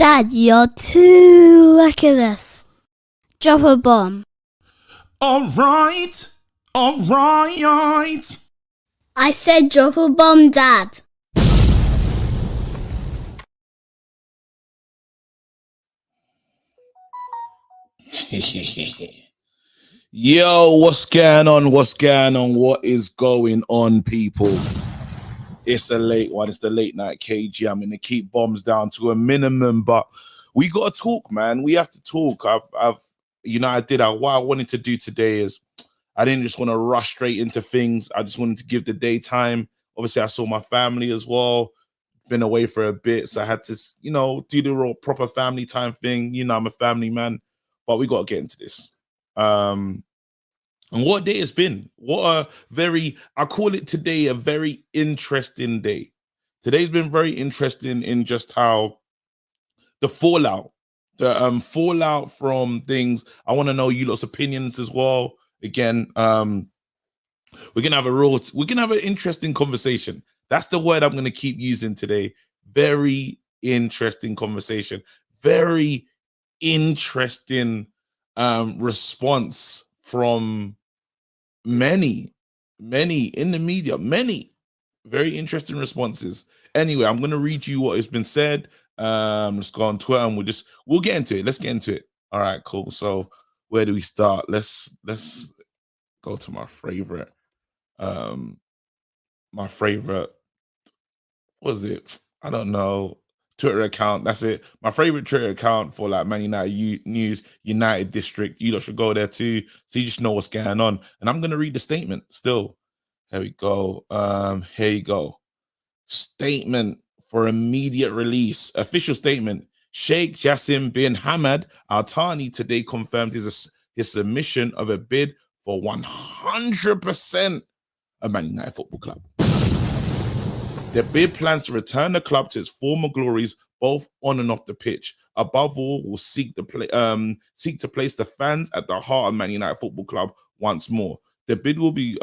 Dad, you're too reckless. Drop a bomb. All right. I said drop a bomb, Dad. Yo, what's going on? What is going on, people? It's a late one. It's the late night KG. I'm going to keep bombs down to a minimum, but we got to talk, man. We have to talk. What I wanted to do today is I didn't just want to rush straight into things. I just wanted to give the day time. Obviously, I saw my family as well. Been away for a bit, so I had to, do the real proper family time thing. I'm a family man, but we got to get into this. And what day it's been. I call it today a very interesting day. Today's been very interesting in just how the fallout from things. I want to know you lot's opinions as well. Again, we're gonna have an interesting conversation. That's the word I'm gonna keep using today. Very interesting conversation. Very interesting response from many in the media. Many very interesting responses. Anyway, I'm gonna read you what has been said. Let's go on Twitter and we'll get into it. Let's get into it. All right, cool. So where do we start? Let's go to my favorite. What is it? I don't know. Twitter account. That's it. My favorite Twitter account for like Man United news, United District. You lot should go there too, so you just know what's going on. And I'm gonna read the statement still. Here we go. Here you go. Statement for immediate release. Official statement. Sheikh Jassim bin Hamad Al Thani today confirmed his submission of a bid for 100% of Man United Football Club. The bid plans to return the club to its former glories, both on and off the pitch. Above all, will seek to place the fans at the heart of Man United Football Club once more. The bid will be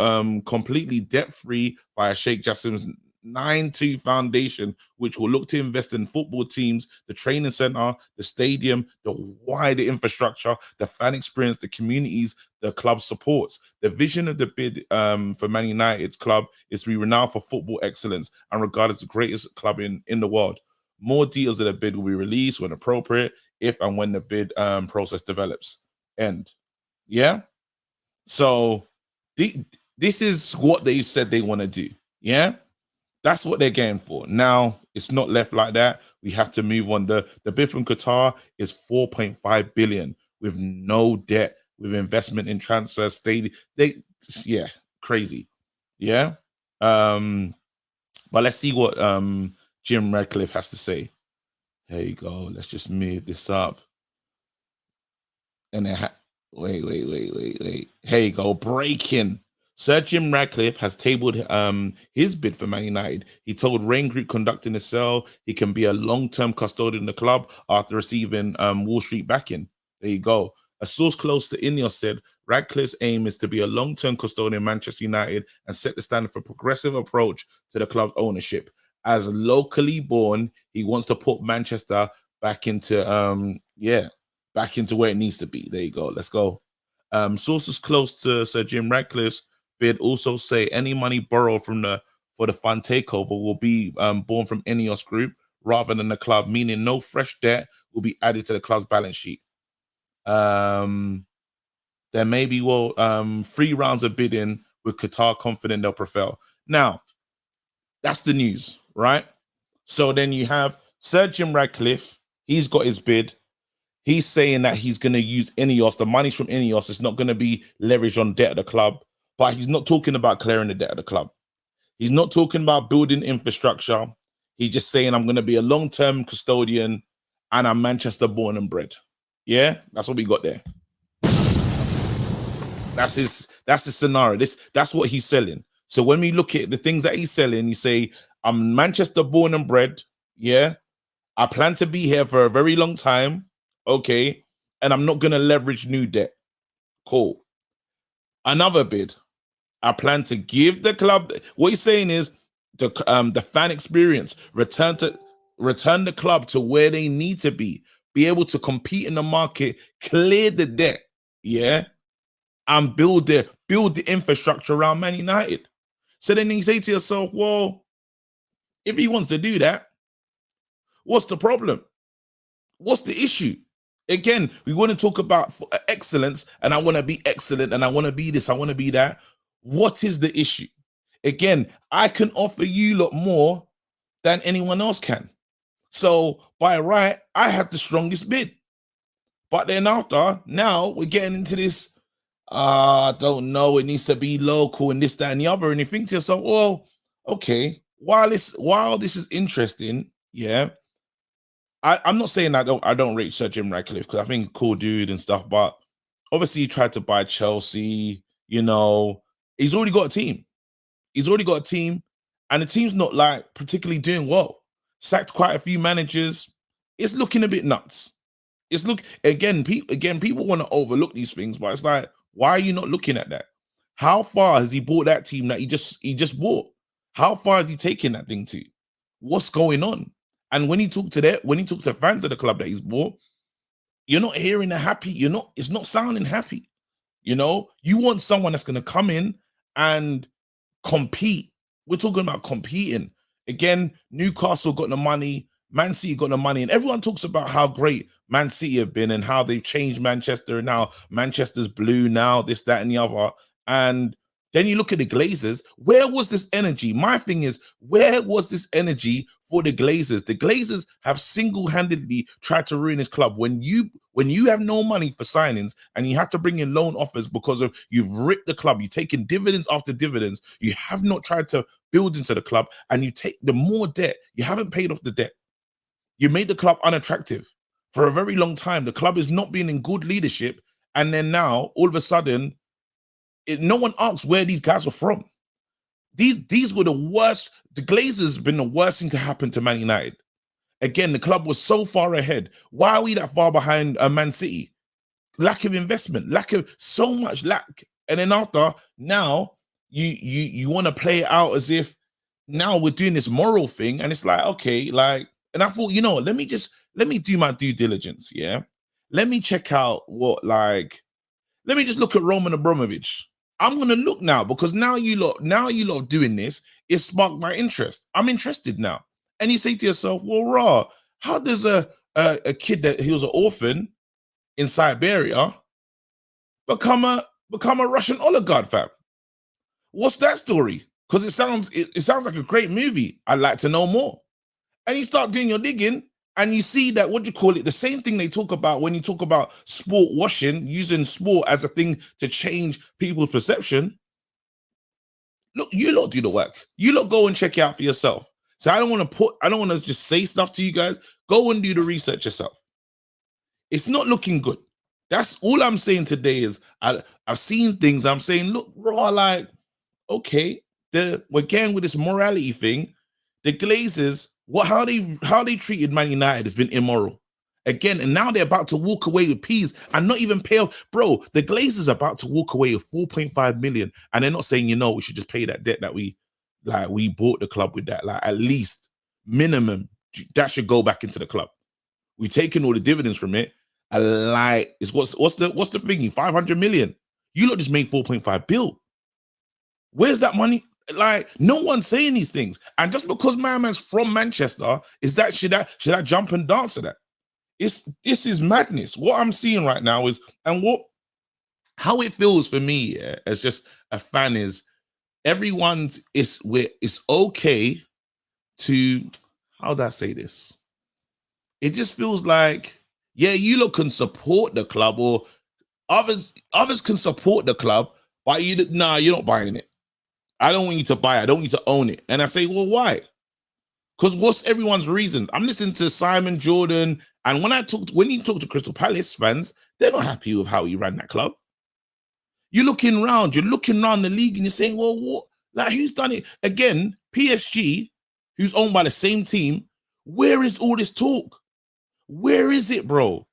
completely debt-free via Sheikh Jassim's 9-2 foundation, which will look to invest in football teams, the training center, the stadium, the wider infrastructure, the fan experience, the communities the club supports. The vision of the bid for Man United's club is to be renowned for football excellence and regarded as the greatest club in the world. More details of the bid will be released when appropriate, if and when the bid process develops. End. Yeah? So this is what they said they want to do. Yeah? That's what they're going for. Now, it's not left like that. We have to move on. The bid from Qatar is 4.5 billion with no debt, with investment in transfer stadium. Crazy. Yeah. But let's see what Jim Radcliffe has to say. Here you go. Let's just move this up. And then wait. Here you go. Breaking. Sir Jim Radcliffe has tabled his bid for Man United. He told Rain Group conducting the sale he can be a long-term custodian of the club after receiving Wall Street backing. There you go. A source close to Ineos said Radcliffe's aim is to be a long-term custodian of Manchester United and set the standard for progressive approach to the club's ownership. As locally born, he wants to put Manchester back into where it needs to be. There you go. Let's go. Sources close to Sir Jim Radcliffe's bid also say any money borrowed for the fund takeover will be born from Ineos Group rather than the club, meaning no fresh debt will be added to the club's balance sheet. There may be 3 rounds of bidding with Qatar confident they'll prevail. Now, that's the news, right? So then you have Sir Jim Radcliffe. He's got his bid. He's saying that he's going to use Ineos. The money's from Ineos. It's not going to be leveraged on debt of the club. But he's not talking about clearing the debt of the club. He's not talking about building infrastructure. He's just saying, I'm going to be a long-term custodian and I'm Manchester born and bred. Yeah, that's what we got there. That's his scenario. That's what he's selling. So when we look at the things that he's selling, you say, I'm Manchester born and bred. Yeah, I plan to be here for a very long time. Okay, and I'm not going to leverage new debt. Cool. Another bid. I plan to give the club. What he's saying is the fan experience return to. return the club to where they need to be able to compete in the market, clear the debt, yeah, and build the infrastructure around Man United. So then you say to yourself, well, if he wants to do that, what's the problem? What's the issue? Again, we want to talk about excellence, and I want to be excellent, and I want to be this, I want to be that. What is the issue? Again, I can offer you a lot more than anyone else can. So by right, I had the strongest bid. But then after, now we're getting into this, I don't know, it needs to be local and this, that, and the other. And you think to yourself, well, okay, while this is interesting, yeah, I'm not saying I don't rate Sir Jim Ratcliffe, because I think cool dude and stuff, but obviously he tried to buy Chelsea, you know, he's already got a team. He's already got a team, and the team's not like particularly doing well. Sacked quite a few managers. It's looking a bit nuts. It's people want to overlook these things, but it's like, why are you not looking at that? How far has he bought that team that he just bought? How far has he taken that thing to? What's going on? And when he talked to fans of the club that he's bought, you're not hearing a happy. It's not sounding happy. You know, you want someone that's going to come in and compete. We're talking about competing. Again, Newcastle got the money, Man City got the money, and everyone talks about how great Man City have been and how they've changed Manchester, and now Manchester's blue now, this, that, and the other. And then you look at the Glazers. Where was this energy? My thing is, where was this energy for the Glazers? The Glazers have single-handedly tried to ruin this club. When you have no money for signings and you have to bring in loan offers because of you've ripped the club, you've taken dividends after dividends, you have not tried to build into the club, and you take the more debt, you haven't paid off the debt. You made the club unattractive. For a very long time, the club is not being in good leadership, and then now, all of a sudden, no one asks where these guys were from. These were the worst. The Glazers have been the worst thing to happen to Man United. Again, the club was so far ahead. Why are we that far behind Man City? Lack of investment, so much lack. And then after, now you want to play it out as if now we're doing this moral thing, and it's like, okay, like, and I thought, let me do my due diligence, yeah. Let me check out let me just look at Roman Abramovich. I'm gonna look now, because now you lot doing this, it sparked my interest. I'm interested now. And you say to yourself, well, raw, how does a kid that he was an orphan in Siberia become a Russian oligarch, fam? What's that story? Because it sounds like a great movie. I'd like to know more. And you start doing your digging, and you see that, the same thing they talk about when you talk about sport washing, using sport as a thing to change people's perception. Look, you lot do the work. You lot go and check it out for yourself. So I don't want to just say stuff to you guys. Go and do the research yourself. It's not looking good. That's all I'm saying today. Is I've seen things. I'm saying, look, raw, like, okay, we're getting with this morality thing. The Glazers, how they treated Man United has been immoral. Again, and now they're about to walk away with peas and not even pay off. Bro, the Glazers are about to walk away with 4.5 million, and they're not saying, we should just pay that debt that we bought the club with. That, like, at least minimum that should go back into the club. We've taken all the dividends from it. What's the thingy? 500 million. You lot just made 4.5 bill. Where's that money? Like, no one's saying these things. And just because my man's from Manchester, should I jump and dance to that? This is madness. What I'm seeing right now is, and how it feels for me, as just a fan, is it's okay to, how do I say this? It just feels like, yeah, you lot can support the club, or others can support the club, but you're not buying it. I don't want you to buy it. I don't want you to own it. And I say, well, why? Because what's everyone's reasons? I'm listening to Simon Jordan, and when you talk to Crystal Palace fans, they're not happy with how he ran that club. You're looking around the league, and you're saying, well, what? Like, who's done it? Again, PSG, who's owned by the same team, where is all this talk? Where is it, bro?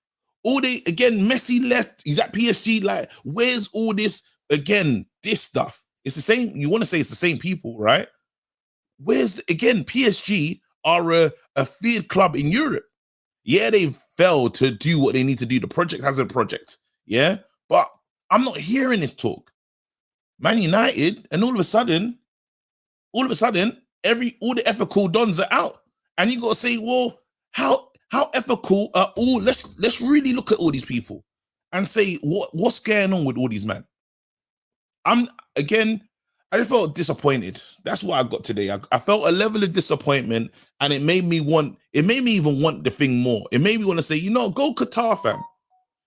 Messi left, he's at PSG, like, where's all this, this stuff? It's the same, you want to say it's the same people, right? PSG are a feared club in Europe. Yeah, they failed to do what they need to do. The project has a project. Yeah, but I'm not hearing this talk. Man United, and all of a sudden, all the ethical dons are out, and you got to say, well, how ethical are all? Let's really look at all these people and say what's going on with all these men. I just felt disappointed. That's what I got today. I felt a level of disappointment, and it made me even want the thing more. It made me want to say, go Qatar, fam.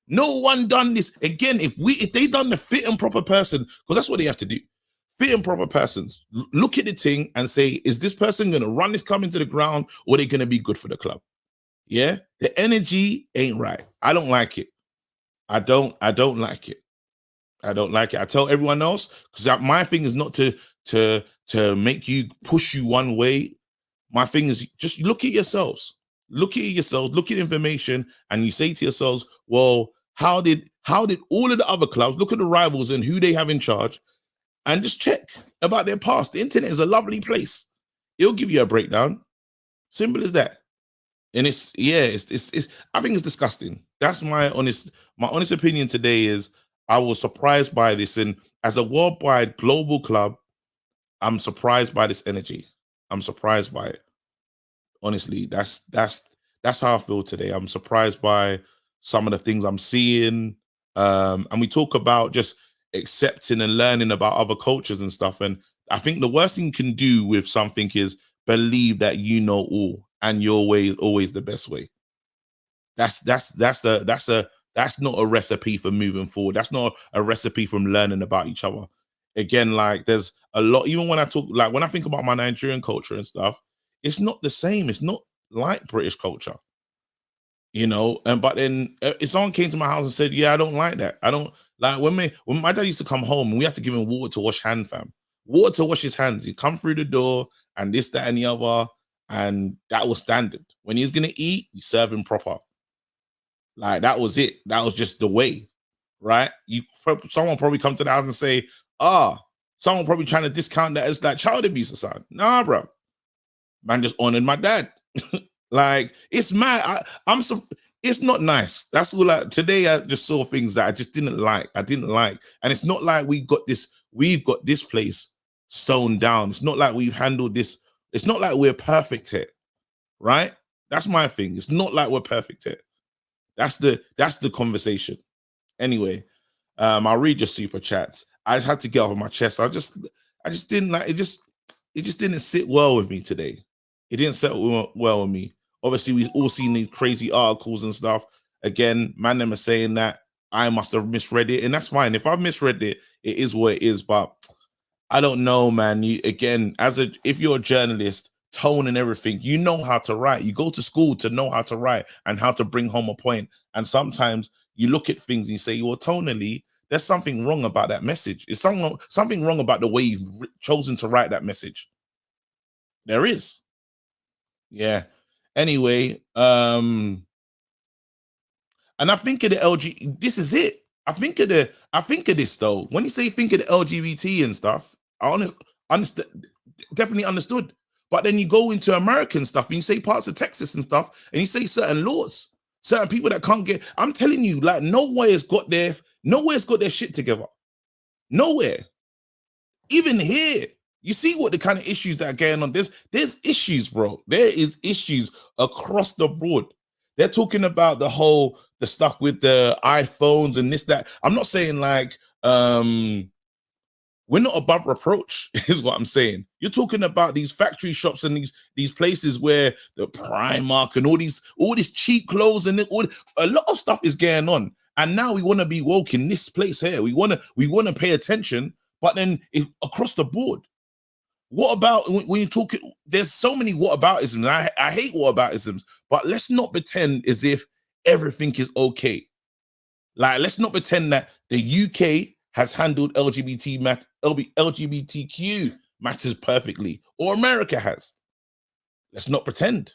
No one done this. Again, if they done the fit and proper person, because that's what they have to do. Fit and proper persons. Look at the thing and say, is this person gonna run this club into the ground, or are they gonna be good for the club? Yeah, the energy ain't right. I don't like it. I don't like it. I don't like it. I tell everyone else, because my thing is not to make you push you one way. My thing is just look at yourselves. Look at information, and you say to yourselves, well, how did all of the other clubs look at the rivals and who they have in charge, and just check about their past. The internet is a lovely place. It'll give you a breakdown. Simple as that. And it's I think it's disgusting. That's my honest opinion today. Is I was surprised by this, and as a worldwide global club, I'm surprised by this energy. I'm surprised by it. Honestly, that's how I feel today. I'm surprised by some of the things I'm seeing. And we talk about just accepting and learning about other cultures and stuff. And I think the worst thing you can do with something is believe that you know all and your way is always the best way. That's not a recipe for moving forward. That's not a recipe from learning about each other. Again, like there's a lot, even when I talk, like when I think about my Nigerian culture and stuff, it's not the same. It's not like British culture, and but then if someone came to my house and said, yeah, I don't like that. I don't like when my dad used to come home and we had to give him water to wash hand, fam. Water to wash his hands. He'd come through the door and this, that, and the other. And that was standard. When he was gonna eat, you serve him proper. Like that was it. That was just the way, right? Someone probably come to the house and say, someone probably trying to discount that as like child abuse or something. Nah, bro. Man just honored my dad. Like it's mad. It's not nice. That's all. Today I just saw things that I just didn't like. And it's not like we've got this place sewn down. It's not like we've handled this. It's not like we're perfect here, right? That's my thing. It's not like we're perfect here. That's the conversation. Anyway, I'll read your super chats. I just had to get off my chest. I just didn't like it. It just didn't sit well with me today. It didn't sit well with me. Obviously, we've all seen these crazy articles and stuff. Again, man, them are saying that I must have misread it, and that's fine. If I've misread it, it is what it is. But I don't know, man. If you're a journalist, tone and everything, you know how to write. You go to school to know how to write and how to bring home a point. And sometimes you look at things and you say, well, tonally, there's something wrong about that message. It's something wrong about the way you've chosen to write that message. There is. Yeah. Anyway, and I think of the LG. This is it. I think of this though. When you say think of the LGBT and stuff, I definitely understood. But then you go into American stuff and you say parts of Texas and stuff, and you say certain laws, certain people that can't get. I'm telling you, like nowhere's got their shit together. Nowhere. Even here, you see what the kind of issues that are going on. There's issues, bro. There is issues across the board. They're talking about the stuff with the iPhones and this, that. I'm not saying like we're not above reproach, is what I'm saying. You're talking about these factory shops and these places where the Primark and all these cheap clothes and a lot of stuff is going on. And now we want to be woke in this place here. We want to pay attention, but then across the board. What about when you talk? There's so many whataboutisms. I hate whataboutisms, but let's not pretend as if everything is okay. Like, let's not pretend that the UK has handled LGBTQ matters perfectly, or America has. Let's not pretend.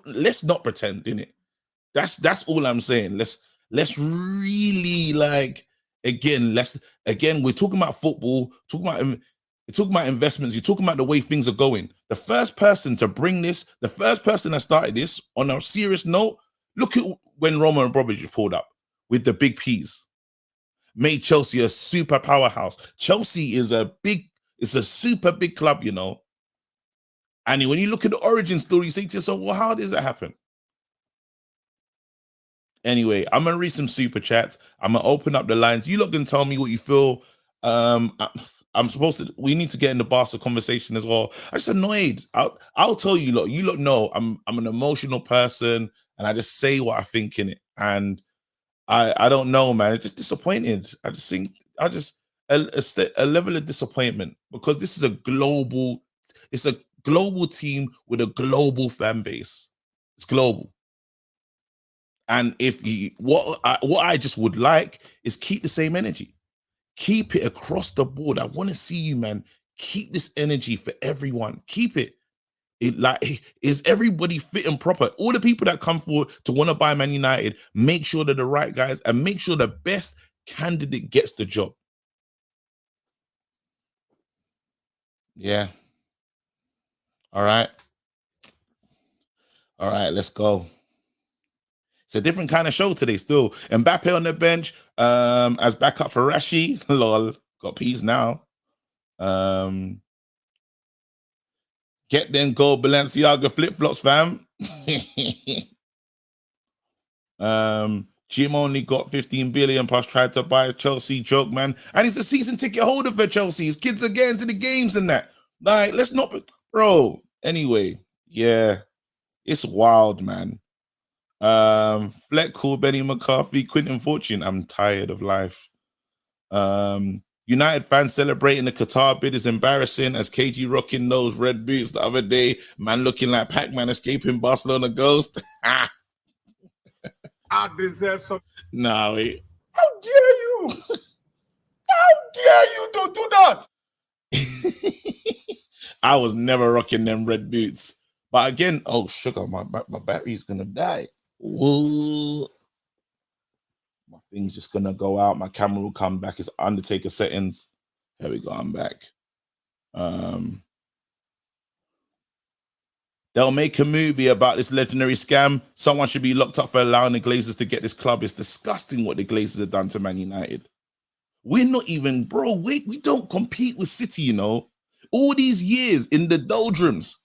Let's not pretend, innit? That's all I'm saying. Let's really we're talking about football, talking about You're talking about investments. You're talking about the way things are going. The first person to bring this, the first person that started this on a serious note, look at when Roman Abramovich pulled up with the big P's, made Chelsea a super powerhouse. Chelsea is it's a super big club, you know. And when you look at the origin story, you say to yourself, well, how does that happen? Anyway, I'm gonna read some super chats. I'm gonna open up the lines. You lot can tell me what you feel. We need to get in the Barca conversation as well. I'm just annoyed. I'll tell you lot. You lot know I'm an emotional person, and I just say what I think in it. And I don't know, man. It's just disappointed. I just think a level of disappointment, because this is a global team with a global fan base. It's global. And what I just would like is keep the same energy. Keep it across the board. I want to see you, man. Keep this energy for everyone. Keep it. Is everybody fit and proper? All the people that come forward to want to buy Man United, make sure they're the right guys and make sure the best candidate gets the job. Yeah. All right. All right, let's go. It's a different kind of show today still. Mbappe on the bench as backup for Rashi. Lol. Got peas now. Get them gold Balenciaga flip-flops, fam. Jim only got 15 billion plus tried to buy a Chelsea joke, man. And he's a season ticket holder for Chelsea. His kids are getting to the games and that. Like, let's not, bro. Anyway, yeah, it's wild, man. Fleck called Benny McCarthy, Quentin Fortune. I'm tired of life. United fans celebrating the Qatar bid is embarrassing as KG rocking those red boots the other day. Man looking like Pac-Man escaping Barcelona ghost. I deserve some. No, wait. How dare you? How dare you don't do that? I was never rocking them red boots. But again, oh, sugar, my battery's going to die. Whoa. My thing's just gonna go out. My camera will come back. It's Undertaker settings. Here we go. I'm back. They'll make a movie about this legendary scam. Someone should be locked up for allowing the Glazers to get this club. It's disgusting what the Glazers have done to Man United. We're not even, bro. We don't compete with City, you know. All these years in the doldrums,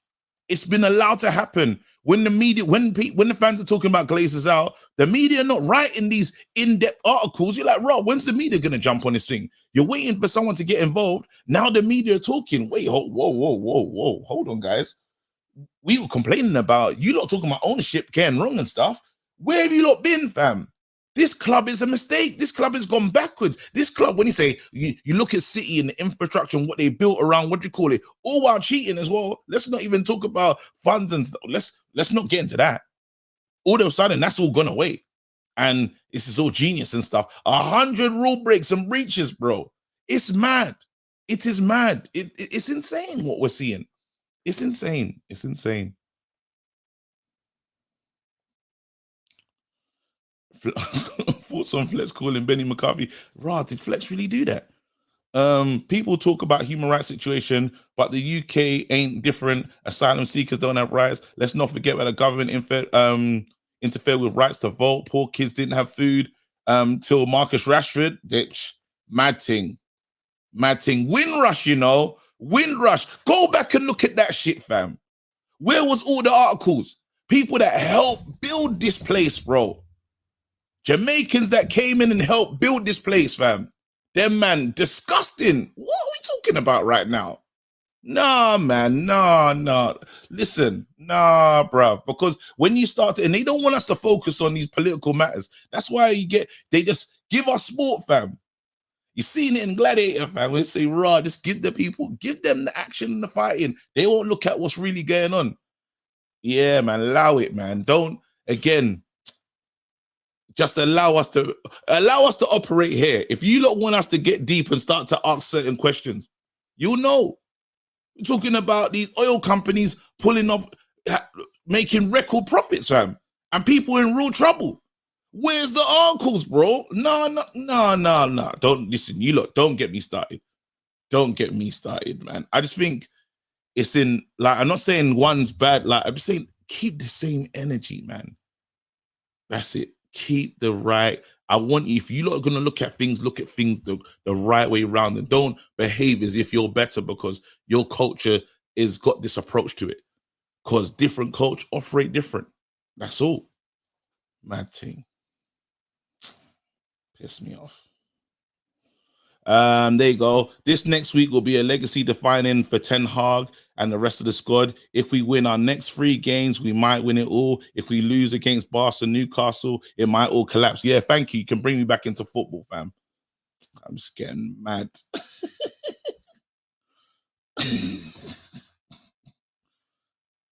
it's been allowed to happen. When the media, when the fans are talking about Glazers out, the media are not writing these in-depth articles. You're like, Rob, when's the media going to jump on this thing? You're waiting for someone to get involved. Now the media are talking. Wait, whoa. Hold on, guys. We were complaining about you lot talking about ownership getting wrong and stuff. Where have you lot been, fam? This club is a mistake. This club has gone backwards. This club, when you say, you look at City and the infrastructure and what they built around, what do you call it? All while cheating as well. Let's not even talk about funds and stuff. Let's not get into that. All of a sudden, that's all gone away. And this is all genius and stuff. 100 rule breaks and breaches, bro. It's mad. It is mad. It's insane what we're seeing. It's insane. It's insane. Thoughts on Flex calling Benny McCarthy. Rah, did Flex really do that? People talk about human rights situation, but the UK ain't different. Asylum seekers don't have rights. Let's not forget that the government interfered with rights to vote. Poor kids didn't have food till Marcus Rashford. Mad thing. Windrush, you know. Windrush. Go back and look at that shit, fam. Where was all the articles? People that helped build this place, bro. Jamaicans that came in and helped build this place, fam. Them, man, disgusting. What are we talking about right now? Nah, man, nah. Listen, nah, bruv. Because when you start to, and they don't want us to focus on these political matters. That's why they just give us sport, fam. You seen it in Gladiator, fam. They say, raw, just give them the action and the fighting. They won't look at what's really going on. Yeah, man, allow it, man. Don't, again, just allow us to operate here. If you don't want us to get deep and start to ask certain questions, you'll know. We're talking about these oil companies pulling off, making record profits, fam, and people in real trouble. Where's the articles, bro? No. Don't listen. You lot, don't get me started. Don't get me started, man. I just think it's in, like, I'm not saying one's bad. Like, I'm just saying keep the same energy, man. That's it. Keep the right. I want you, if you're not going to look at things the right way around, and don't behave as if you're better because your culture is got this approach to it. Because different culture operate different. That's all. Mad thing. Piss me off. There you go. This next week will be a legacy defining for Ten Hag and the rest of the squad. If we win our next 3 games, we might win it all. If we lose against Barca, Newcastle, it might all collapse. Yeah, thank you. You can bring me back into football, fam. I'm just getting mad.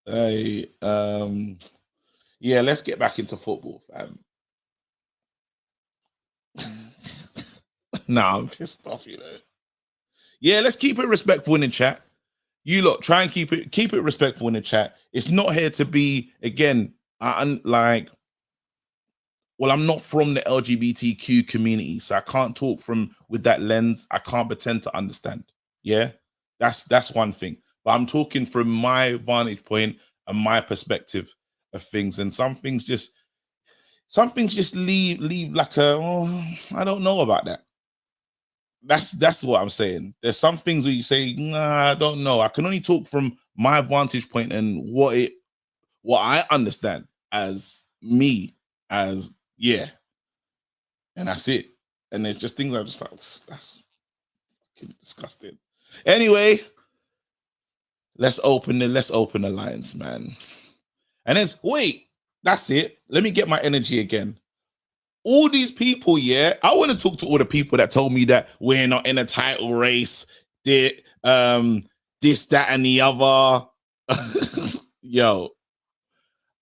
Hey, yeah, let's get back into football, fam. Nah, I'm pissed off, you know. Yeah, let's keep it respectful in the chat. You lot try and keep it respectful in the chat. It's not here to be, again, I'm like, well, I'm not from the LGBTQ community, so I can't talk from with that lens. I can't pretend to understand. Yeah, that's one thing. But I'm talking from my vantage point and my perspective of things, and some things just leave like a, oh, I don't know about that. That's what I'm saying. There's some things where you say, nah, I don't know. I can only talk from my vantage point and what I understand as me, as yeah, and that's it. And there's just things I just like, that's fucking disgusting. Anyway, let's open the lines, man. And it's wait, that's it. Let me get my energy again. All these people, yeah, I want to talk to all the people that told me that we're not in a title race, this, that, and the other. Yo,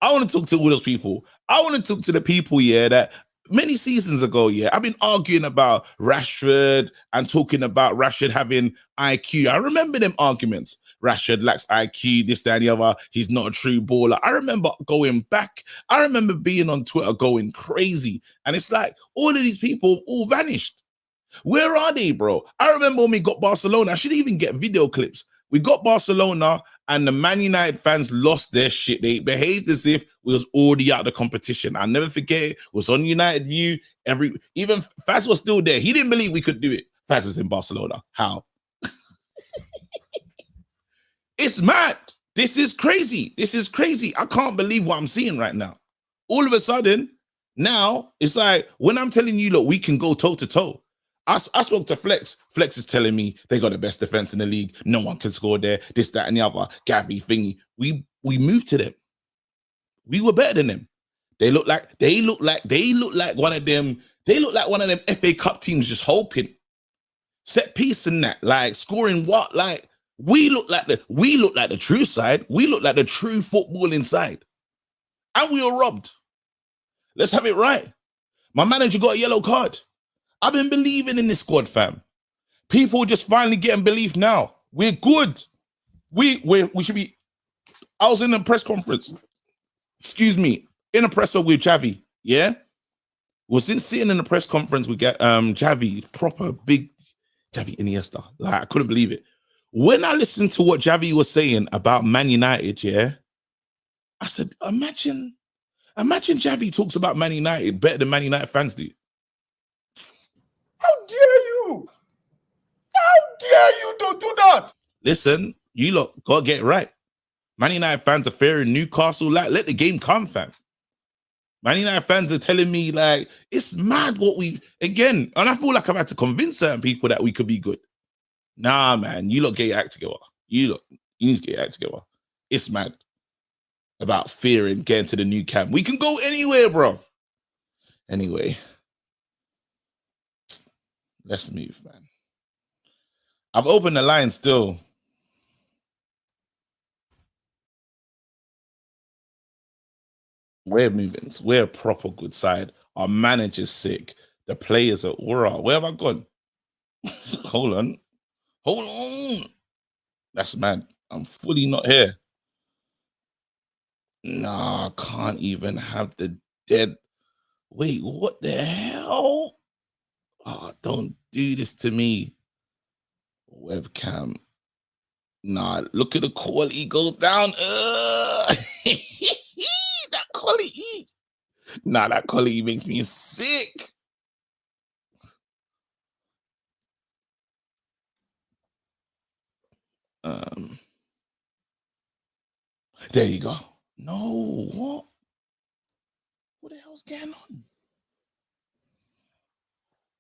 I want to talk to all those people. I want to talk to the people, yeah, that many seasons ago, yeah, I've been arguing about Rashford and talking about Rashford having IQ. I remember them arguments. Rashford lacks IQ, this, that, and the other. He's not a true baller. I remember going back. I remember being on Twitter going crazy. And it's like all of these people all vanished. Where are they, bro? I remember when we got Barcelona. I should even get video clips. We got Barcelona and the Man United fans lost their shit. They behaved as if we was already out of the competition. I'll never forget it. It was on United View. Even Faz was still there. He didn't believe we could do it. Faz is in Barcelona. How? It's mad. This is crazy. This is crazy. I can't believe what I'm seeing right now. All of a sudden, now it's like when I'm telling you, look, we can go toe to toe. I spoke to Flex. Flex is telling me they got the best defense in the league. No one can score there. This, that, and the other. Gavi thingy. We moved to them. We were better than them. They look like one of them. They look like one of them FA Cup teams just hoping. Set piece and that, like scoring what? Like we look like the true side. We look like the true football inside. And we were robbed. Let's have it right. My manager got a yellow card. I've been believing in this squad, fam. People just finally getting belief now. We're good. We should be. I was in a press conference. Excuse me, in a presser with Javi. Yeah, was sitting in a press conference with Javi, proper big Javi Iniesta. Like I couldn't believe it. When I listened to what Javi was saying about Man United, yeah, I said, imagine Javi talks about Man United better than Man United fans do. How dare you? How dare you don't do that? Listen, you lot gotta get it right. Man United fans are fearing Newcastle. Like, let the game come, fam. Man United fans are telling me, like, it's mad what we again. And I feel like I've had to convince certain people that we could be good. Nah, man, you lot get your act together. You need to get your act together. It's mad about fearing getting to the new camp. We can go anywhere, bro. Anyway, let's move, man. I've opened the line still. We're moving. We're a proper good side. Our manager's sick. The players are where have I gone? Hold on. That's mad. I'm fully not here. Nah, can't even have the dead. Wait, what the hell? Oh, don't do this to me. Webcam. Nah, look at the quality goes down. That quality. Nah, that quality makes me sick. There you go. No, what? What the hell's going on?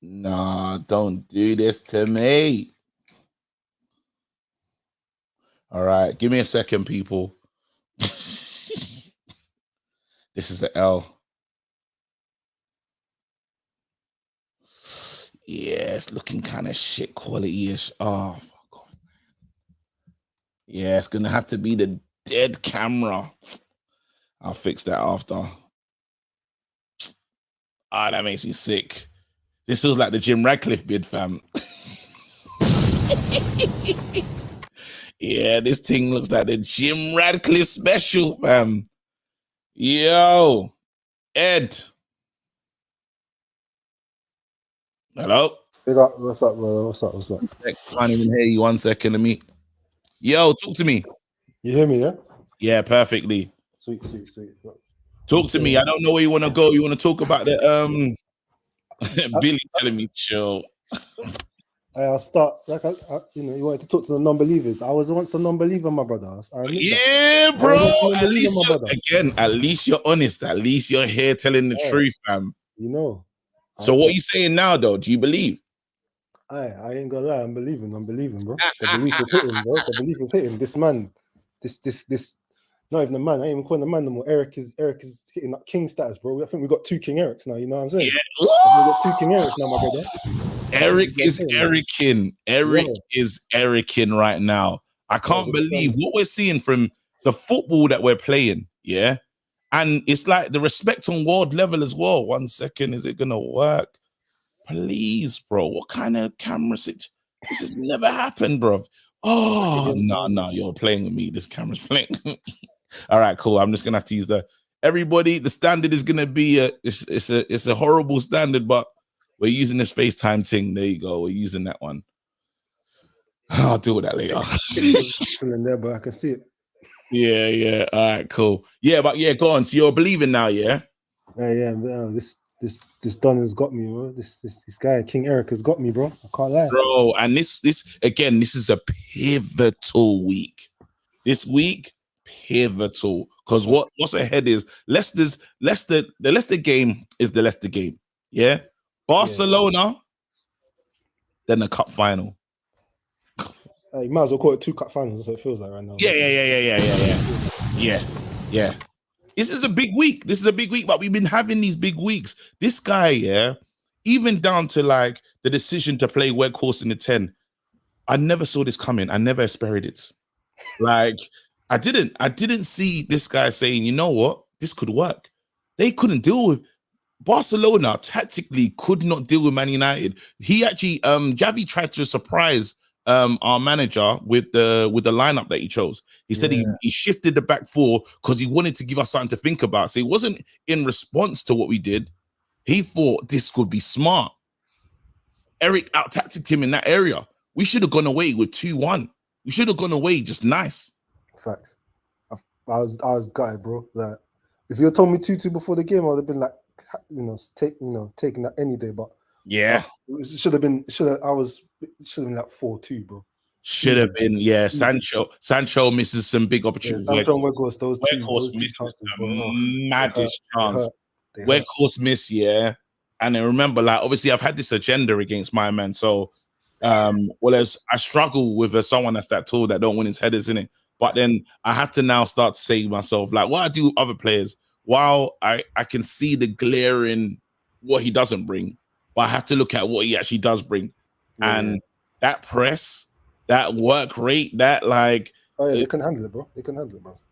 Nah, don't do this to me. All right, give me a second, people. This is an L. Yeah, it's looking kind of shit quality-ish. Oh, fuck off, man. Yeah, it's gonna have to be the dead camera. I'll fix that after. Ah, that makes me sick. This feels like the Jim Radcliffe bid, fam. Yeah, this thing looks like the Jim Radcliffe special, fam. Yo, Ed. Hello? What's up, brother? What's up? Can't even hear you. 1 second. Let me. Yo, talk to me. You hear me, yeah? Yeah, perfectly. Sweet. Talk to me. I don't know where you want to go. You want to talk about the Billy telling me chill. I'll start you wanted to talk to the non-believers. I was once a non-believer, my brother. Yeah, bro. At least you're honest. At least you're here telling the truth, fam. You know. So what are you saying now, though? Do you believe? I ain't gonna lie. I'm believing, bro. The belief is hitting, bro. The belief is hitting. This man, this. Not even a man. I ain't even calling a man no more. Eric is hitting that king status, bro. I think we got 2 King Erics now. You know what I'm saying? Yeah. We got 2 King Erics now, my brother. Eric is Ericin. Eric is Ericin right now. I can't believe what we're seeing from the football that we're playing. Yeah. And it's like the respect on world level as well. 1 second. Is it going to work? Please, bro. What kind of camera situation? This has never happened, bro. Oh, no. You're playing with me. This camera's playing. All right, cool. I'm just going to have to use everybody. The standard is going to be it's a horrible standard, but we're using this FaceTime thing. There you go. We're using that one. I'll deal with that later. Still in there, but I can see it. Yeah. All right, cool. Yeah, but yeah, go on. So you're believing now, yeah? Yeah. This Don has got me, bro. This guy, King Eric, has got me, bro. I can't lie. Bro, and this is a pivotal week. This week, pivotal. Because what's ahead is the Leicester game is the Leicester game. Yeah. Barcelona, then the cup final. You might as well call it 2 cup finals, so it feels like right now. Yeah. This is a big week. But we've been having these big weeks. This guy, even down to like the decision to play Weghorst in the 10. I never saw this coming. I never expected it. Like, I didn't see this guy saying, you know what, this could work. They couldn't deal with Barcelona tactically could not deal with Man United. He actually Javi tried to surprise our manager with the lineup that he chose. He said he shifted the back 4 because he wanted to give us something to think about. So it wasn't in response to what we did. He thought this could be smart. Eric out-tacticked him in that area. We should have gone away with 2-1. We should have gone away just nice. Facts. I was gutted, bro. Like, if you had told me 2-2 before the game, I would have been like, taking that any day. But it should have been like 4-2, bro. Should have been, yeah. Sancho misses some big opportunities. Sancho and Weghorst, those two chances, maddest chance. Weghorst miss, yeah. And I remember, like, obviously, I've had this agenda against my man. So, as I struggle with someone that's that tall that don't win his headers, innit? But then I had to now start to say to myself, like, what I do with other players, while I can see the glaring what he doesn't bring, but I have to look at what he actually does bring. And that press, that work rate, that like... Oh, yeah, they can handle it, bro.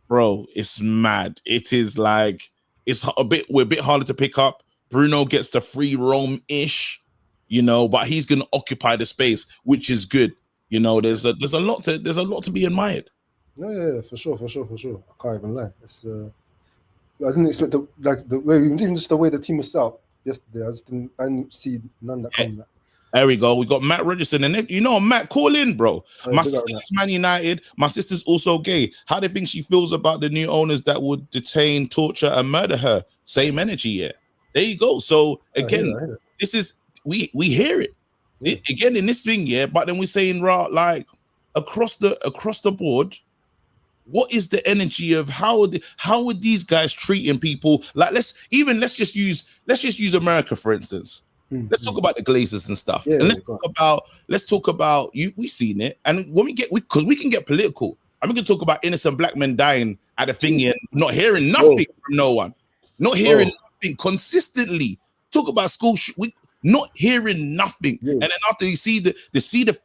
Bro, it's mad. It is like, we're a bit harder to pick up. Bruno gets the free roam-ish, but he's going to occupy the space, which is good. There's a lot to be admired. No, yeah, for sure. I can't even lie. I didn't expect the way, even just the way the team was set up yesterday. I didn't see none that come. There we go. We got Matt Rogerson, and you know, Matt, call in, bro. Oh, My big up, sister Matt. is Man United. My sister's also gay. How do you think she feels about the new owners that would detain, torture, and murder her? Same energy, yeah. There you go. So again, I hear it. this is we hear it. Yeah. Again in this thing, yeah. But then we're saying, right, like across the board. What is the energy of how are these guys treating people? Like let's just use America for instance. Let's talk about the Glazers and stuff, Yeah, and let's talk about you. We've seen it, and when because we can get political, and we can talk about innocent black men dying at a thing and not hearing nothing from no one, not hearing nothing consistently. Talk about school, we not hearing nothing, and then after you see the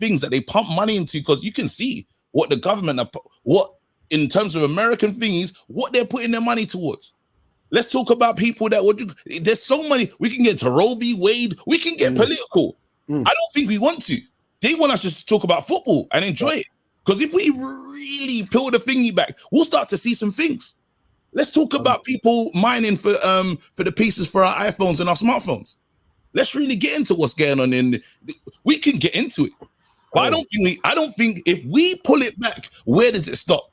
things that they pump money into, because you can see what the government what in terms of American thingies, what they're putting their money towards. Let's talk about people that would. There's so many. We can get to Roe v. Wade. We can get political. I don't think we want to. They want us just to talk about football and enjoy it. Because if we really peel the thingy back, we'll start to see some things. Let's talk about people mining for the pieces for our iPhones and our smartphones. Let's really get into what's going on. We can get into it. But I don't think if we pull it back, where does it stop?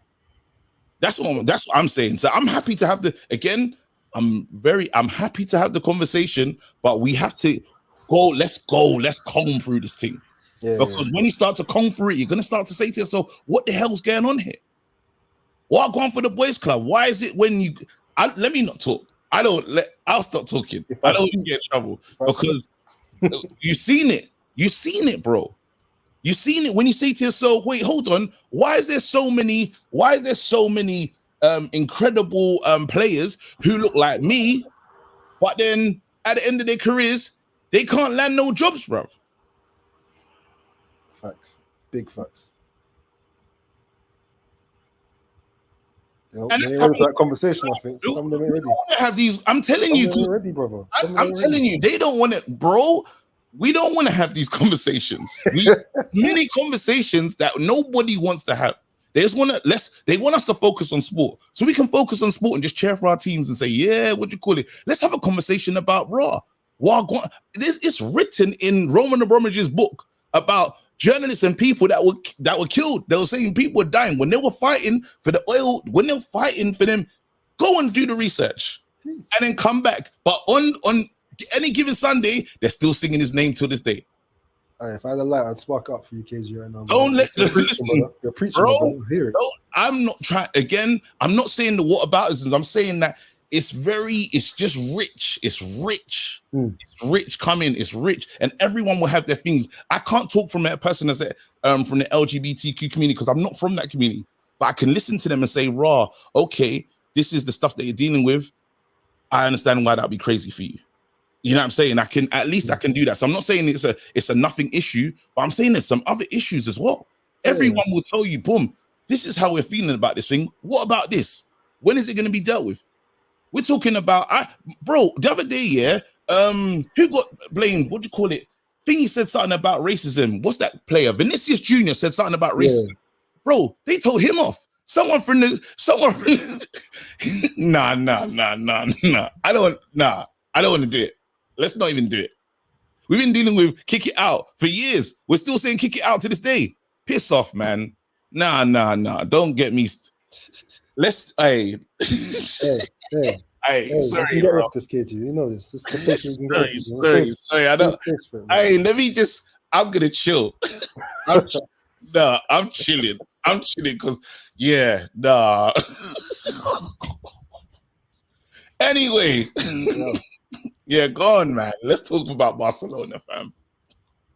That's what I'm saying. So I'm happy to have I'm happy to have the conversation, but we have to let's comb through this thing. Because when you start to comb through it, you're gonna start to say to yourself, what the hell's going on here? What going for the boys club? Why is it when let me not talk. I'll stop talking. I don't want to get in trouble because you've seen it, bro. You've seen it when you say to yourself, wait, hold on, why is there so many incredible players who look like me, but then at the end of their careers, they can't land no jobs, bro? Facts. Big facts. And they're ready for that conversation, I think. Some of them ain't ready. Have these, I'm telling you, ready, brother. I'm telling you, they don't want it, bro. We don't want to have these conversations. Many conversations that nobody wants to have. They just want to they want us to focus on sport. So we can focus on sport and just cheer for our teams and say, yeah, what do you call it? Let's have a conversation about Raw. It's written in Roman Abramovich's book about journalists and people that were killed. They were saying people were dying when they were fighting for the oil, when they were fighting for them. Go and do the research and then come back. But on any given Sunday, they're still singing his name till this day. If I had a light, I'd spark up for you, KG, right now. Don't let you're preaching, You're preaching, bro. Hear it. I'm not trying. Again, I'm not saying the whataboutisms. I'm saying that it's just rich. It's rich. It's rich coming. It's rich, and everyone will have their things. I can't talk from a person that's from the LGBTQ community because I'm not from that community, but I can listen to them and say, "Raw, okay, this is the stuff that you're dealing with. I understand why that'd be crazy for you." You know what I'm saying? I can do that. So I'm not saying it's a nothing issue, but I'm saying there's some other issues as well. Everyone will tell you, boom, this is how we're feeling about this thing. What about this? When is it going to be dealt with? We're talking about, bro, the other day, who got blamed? What do you call it? Thingy said something about racism. What's that player? Vinicius Jr. said something about racism. Yeah. Bro, they told him off. Someone from nah. I don't want to do it. Let's not even do it. We've been dealing with kick it out for years. We're still saying kick it out to this day. Piss off, man. Nah. Don't get me. Let's, hey, sorry, get off this, KG. You know this. This is the sorry. I don't. Hey, let me just. I'm gonna chill. I'm chilling. I'm chilling because, nah. Anyway. Yeah, go on, man. Let's talk about Barcelona, fam.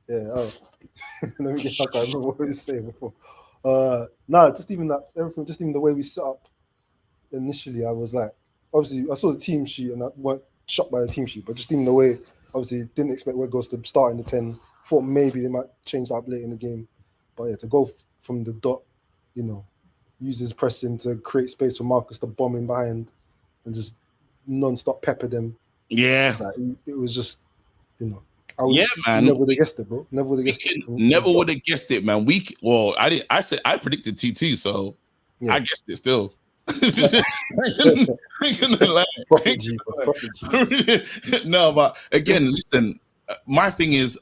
Yeah, let me get back. I remember what we were saying before. Just even that, everything, just even the way we set up initially, I was like, obviously, I saw the team sheet and I wasn't shocked by the team sheet, but just even the way, obviously, didn't expect Weghorst to start in the 10. Thought maybe they might change that up late in the game. But yeah, to go from the dot, use his pressing to create space for Marcus to bomb in behind and just non-stop pepper them. Yeah, like, it was just, man. Never would have guessed it, bro. Never would have guessed it. Never would have guessed it, man. I did. I said I predicted T2, so I guessed it still. No, but again, listen. My thing is,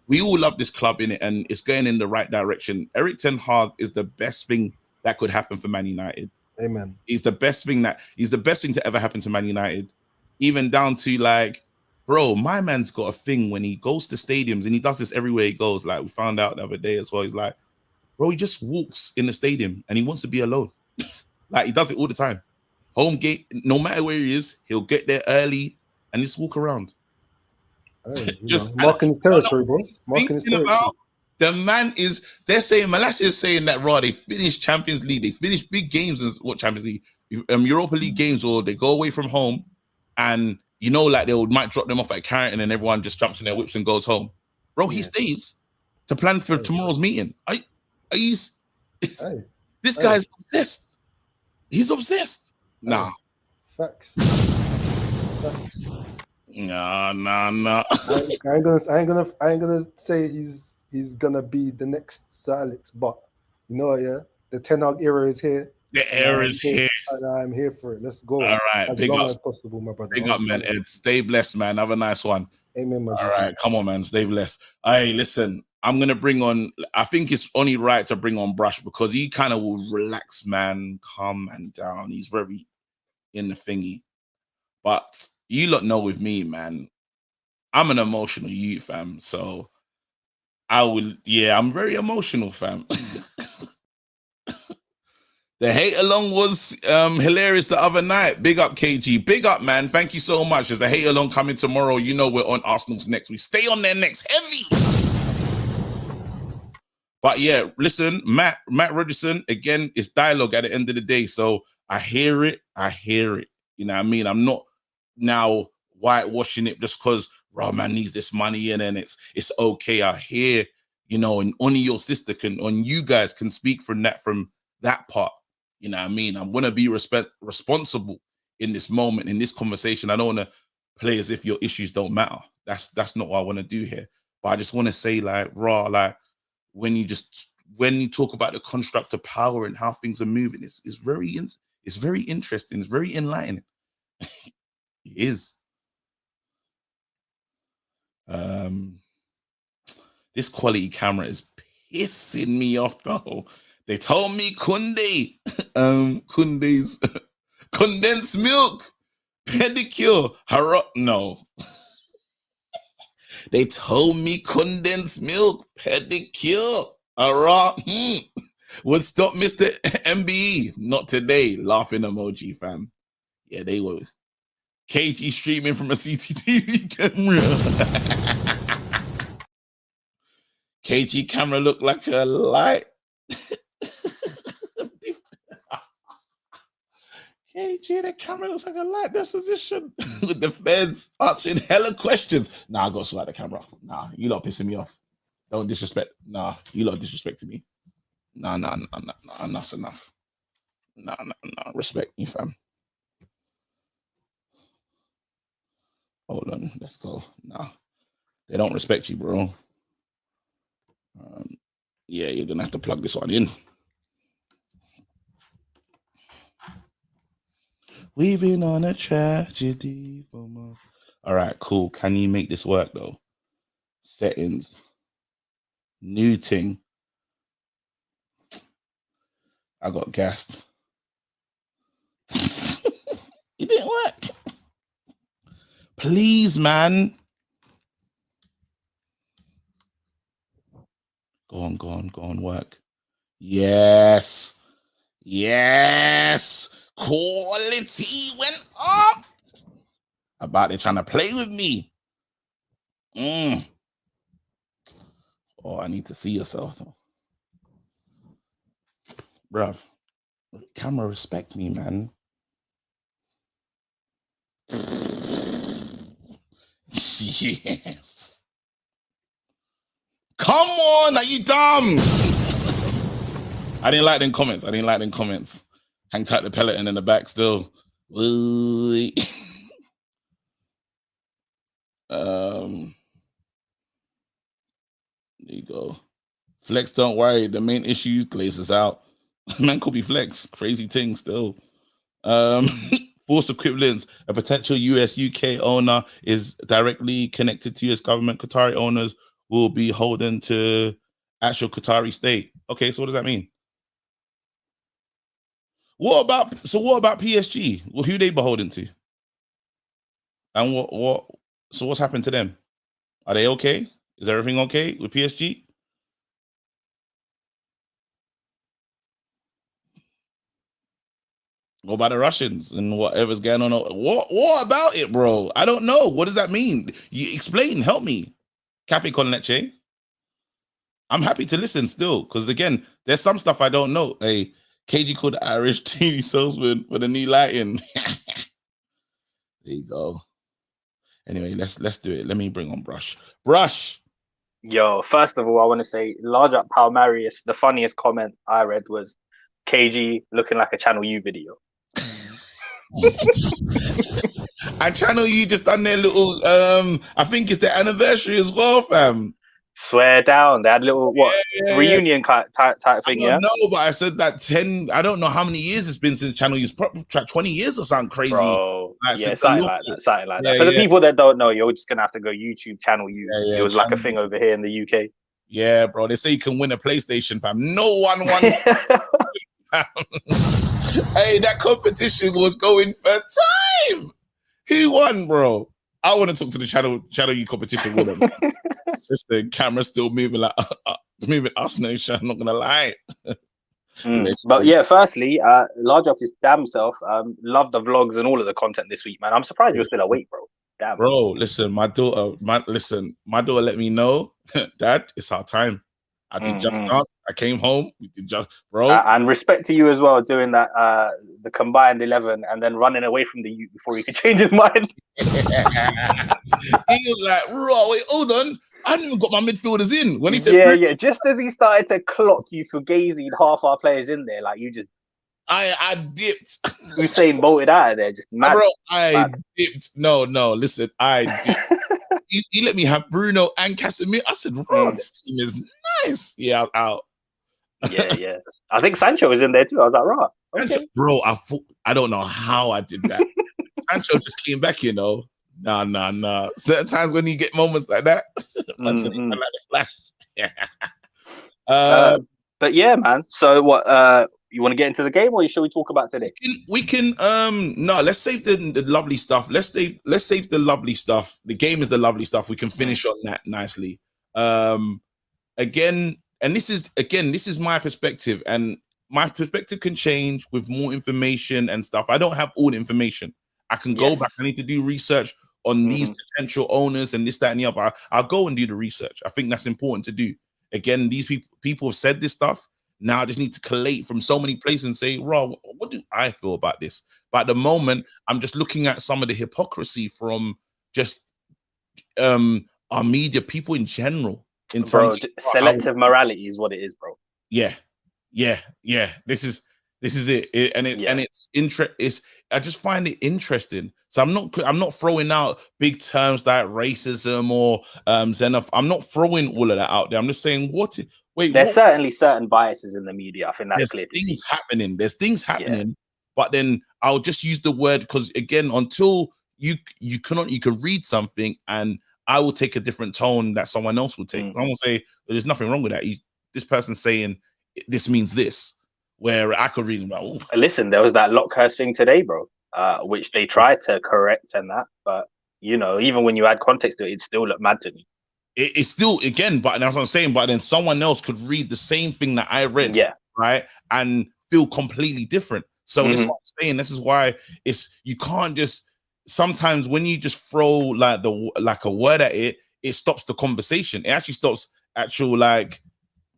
we all love this club in it, and it's going in the right direction. Eric Ten Hag is the best thing that could happen for Man United. Amen. He's the best thing to ever happen to Man United. Even down to like, bro, my man's got a thing when he goes to stadiums, and he does this everywhere he goes. Like we found out the other day as well. He's like, bro, he just walks in the stadium and he wants to be alone. Like he does it all the time. Home gate, no matter where he is, he'll get there early and just walk around. Hey, Just marking his territory, bro. Marking his territory. The man is. They're saying Malasia is saying that they finished Champions League, they finished big games and what Champions League, Europa League games, or they go away from home, and like they might drop them off at Carrington and everyone just jumps in their whips and goes home. Bro, he stays to plan for tomorrow's meeting. This guy's obsessed. He's obsessed. Nah. Facts. Nah. I ain't gonna say he's gonna be the next Sir Alex, but the Ten Hag era is here. The era is here. And I'm here for it. Let's go. All right. As long as possible, my brother. Big up, man. Ed, stay blessed, man. Have a nice one. Amen, my brother. All right. Come on, man. Stay blessed. Hey, listen, I'm going to bring on, I think it's only right to bring on Brush because he kind of will relax, man, calm and down. He's very in the thingy. But you lot know with me, man, I'm an emotional youth, fam. So I'm very emotional, fam. The hate along was hilarious the other night. Big up, KG. Big up, man. Thank you so much. There's a hate along coming tomorrow. We're on Arsenal's next. We stay on their next heavy. But yeah, listen, Matt Rogerson, again, it's dialogue at the end of the day. So I hear it. You know what I mean? I'm not now whitewashing it just because man needs this money and then it's okay. I hear, and only your sister you guys can speak from that part. You know what I mean? I'm going to be responsible in this moment, in this conversation. I don't want to play as if your issues don't matter. That's not what I want to do here. But I just want to say, when you talk about the construct of power and how things are moving, it's very interesting. It's very enlightening. It is. This quality camera is pissing me off though. They told me Kunde's condensed milk, pedicure, no. They told me condensed milk, pedicure, would stop Mr. MBE. Not today. Laughing emoji, fam. Yeah, they were. KG streaming from a CCTV camera. KG camera looked like a light. KG, the camera looks like a light disposition with the feds answering hella questions. Nah, I got to slide the camera. Nah, you lot pissing me off. Don't disrespect. Nah, you lot disrespecting me. Nah, enough's enough. Nah, respect me, fam. Hold on, let's go. Nah, they don't respect you, bro. Yeah, you're gonna have to plug this one in. We've been on a tragedy for months. All right, cool. Can you make this work though? Settings. New thing. I got gassed. It didn't work. Please, man. Go on, work. Yes. Quality went up. About they trying to play with me. Oh, I need to see yourself. Bruv, camera respect me, man. Yes. Come on, are you dumb? I didn't like them comments. Hang tight the Peloton in the back still. There you go. Flex, don't worry. The main issue glazes out. Man could be Flex. Crazy thing still. Force equivalence. A potential US UK owner is directly connected to US government. Qatari owners will be beholden to actual Qatari state. Okay, so what does that mean? What about PSG? Well, who they beholden to? And what's happened to them? Are they okay? Is everything okay with PSG? What about the Russians and whatever's going on? What about it, bro? I don't know. What does that mean? You explain, help me. Cafe con leche. I'm happy to listen still, because again, there's some stuff I don't know. Hey, KG called the Irish TV salesman for the new lighting. There you go. Anyway, let's do it. Let me bring on Brush. Brush. Yo, first of all, I want to say, large up Pal Marius. The funniest comment I read was KG looking like a Channel U video. And Channel U just done their little I think it's their anniversary as well, fam. Swear down, they had little reunion type thing. I don't know, but I said that 10. I don't know how many years it's been since Channel U's 20 years or something crazy. Bro, like, yeah, something like that. Yeah, For the people that don't know, you're just gonna have to go YouTube Channel U. Yeah, it was like a thing over here in the UK. Yeah, bro. They say you can win a PlayStation, fam. No one won. Hey, that competition was going for time. Who won, bro? I want to talk to the Channel U competition with them. It's the camera still moving like moving us nation. I'm not gonna lie. But yeah, firstly, large up his damn self. Love the vlogs and all of the content this week, man. I'm surprised you're still awake, bro. Damn. Bro, listen, my daughter let me know, Dad, it's our time. I did just dance. I came home. We did just, bro. And respect to you as well, doing that the combined 11 and then running away from the youth before he could change his mind. He was like, "Bro, wait, hold on. I hadn't even got my midfielders in." When he said, "Yeah," just as he started to clock you for gazing half our players in there, like you just, I dipped. Usain bolted out of there, just mad. Bro, I dipped. No, listen, I dipped. He let me have Bruno and Casemiro. I said, "Bro, this team is nice." Yeah, I'm out. Yeah. I think Sancho was in there too. I was like, "Right, okay." Bro, I don't know how I did that. Sancho just came back, you know. Nah. Certain times when you get moments like that, like the flash. But yeah, man. So what? You want to get into the game, or should we talk about today? We can. No, let's save the lovely stuff. Let's save the lovely stuff. The game is the lovely stuff. We can finish on that nicely. Again, and this is my perspective, and my perspective can change with more information and stuff. I don't have all the information. I can go back. I need to do research on these potential owners and this, that, and the other. I'll go and do the research. I think that's important to do. Again, these people have said this stuff. Now I just need to collate from so many places and say, "Raw, what do I feel about this?" But at the moment, I'm just looking at some of the hypocrisy from just our media, people in general. In terms of selective morality is what it is, bro. Yeah. This is it. It's I just find it interesting. So I'm not throwing out big terms like racism or xenophobe. I'm not throwing all of that out there. I'm just saying there's certainly certain biases in the media. I think that's clear. There's things happening, but then I'll just use the word because again, until you can read something and I will take a different tone that someone else will take. I won't say there's nothing wrong with that. This person's saying this means this, where I could read them like, listen, there was that Lockhurst thing today, bro, which they tried to correct and that, but you know, even when you add context to it, it still looked mad to me. It's still, again, but that's what I'm saying, but then someone else could read the same thing that I read, right, and feel completely different. So this is what I'm saying. This is why you can't just, sometimes when you just throw like a word at it, it stops the conversation. It actually stops actual like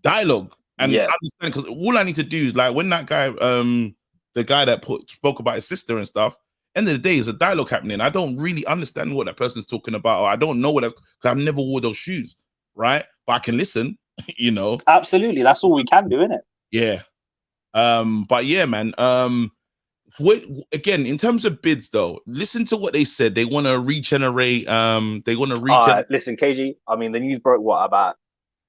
dialogue and understand, because all I need to do is like when that guy, the guy that spoke about his sister and stuff, end of the day is a dialogue happening. I don't really understand what that person's talking about, or I don't know what that's, because I've never wore those shoes, right? But I can listen, you know. Absolutely, that's all we can do, innit? Yeah. But yeah, man. Again, in terms of bids, though, listen to what they said. They want to regenerate. Listen, KG. I mean, the news broke about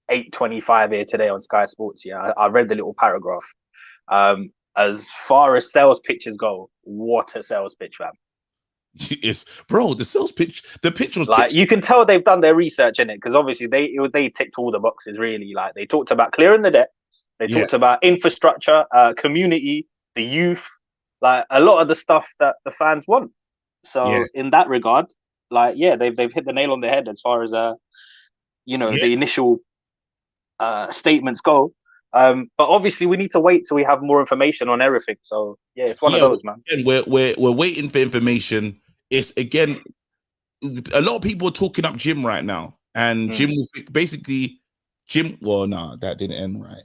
8:25 here today on Sky Sports. Yeah, I read the little paragraph. As far as sales pitches go, what a sales pitch, fam. It's bro, the sales pitch, the pitch was Like pitched. you can tell they've done their research in it, because obviously they ticked all the boxes really. Like they talked about clearing the debt, they Yeah. talked about infrastructure, community, the youth, like a lot of the stuff that the fans want. So in that regard, like they've hit the nail on the head as far as the initial statements go. But obviously we need to wait till we have more information on everything. So yeah, it's one of those, man. We're waiting for information. It's again, a lot of people are talking up Jim right now, and Jim will basically Jim. Well, no, that didn't end right.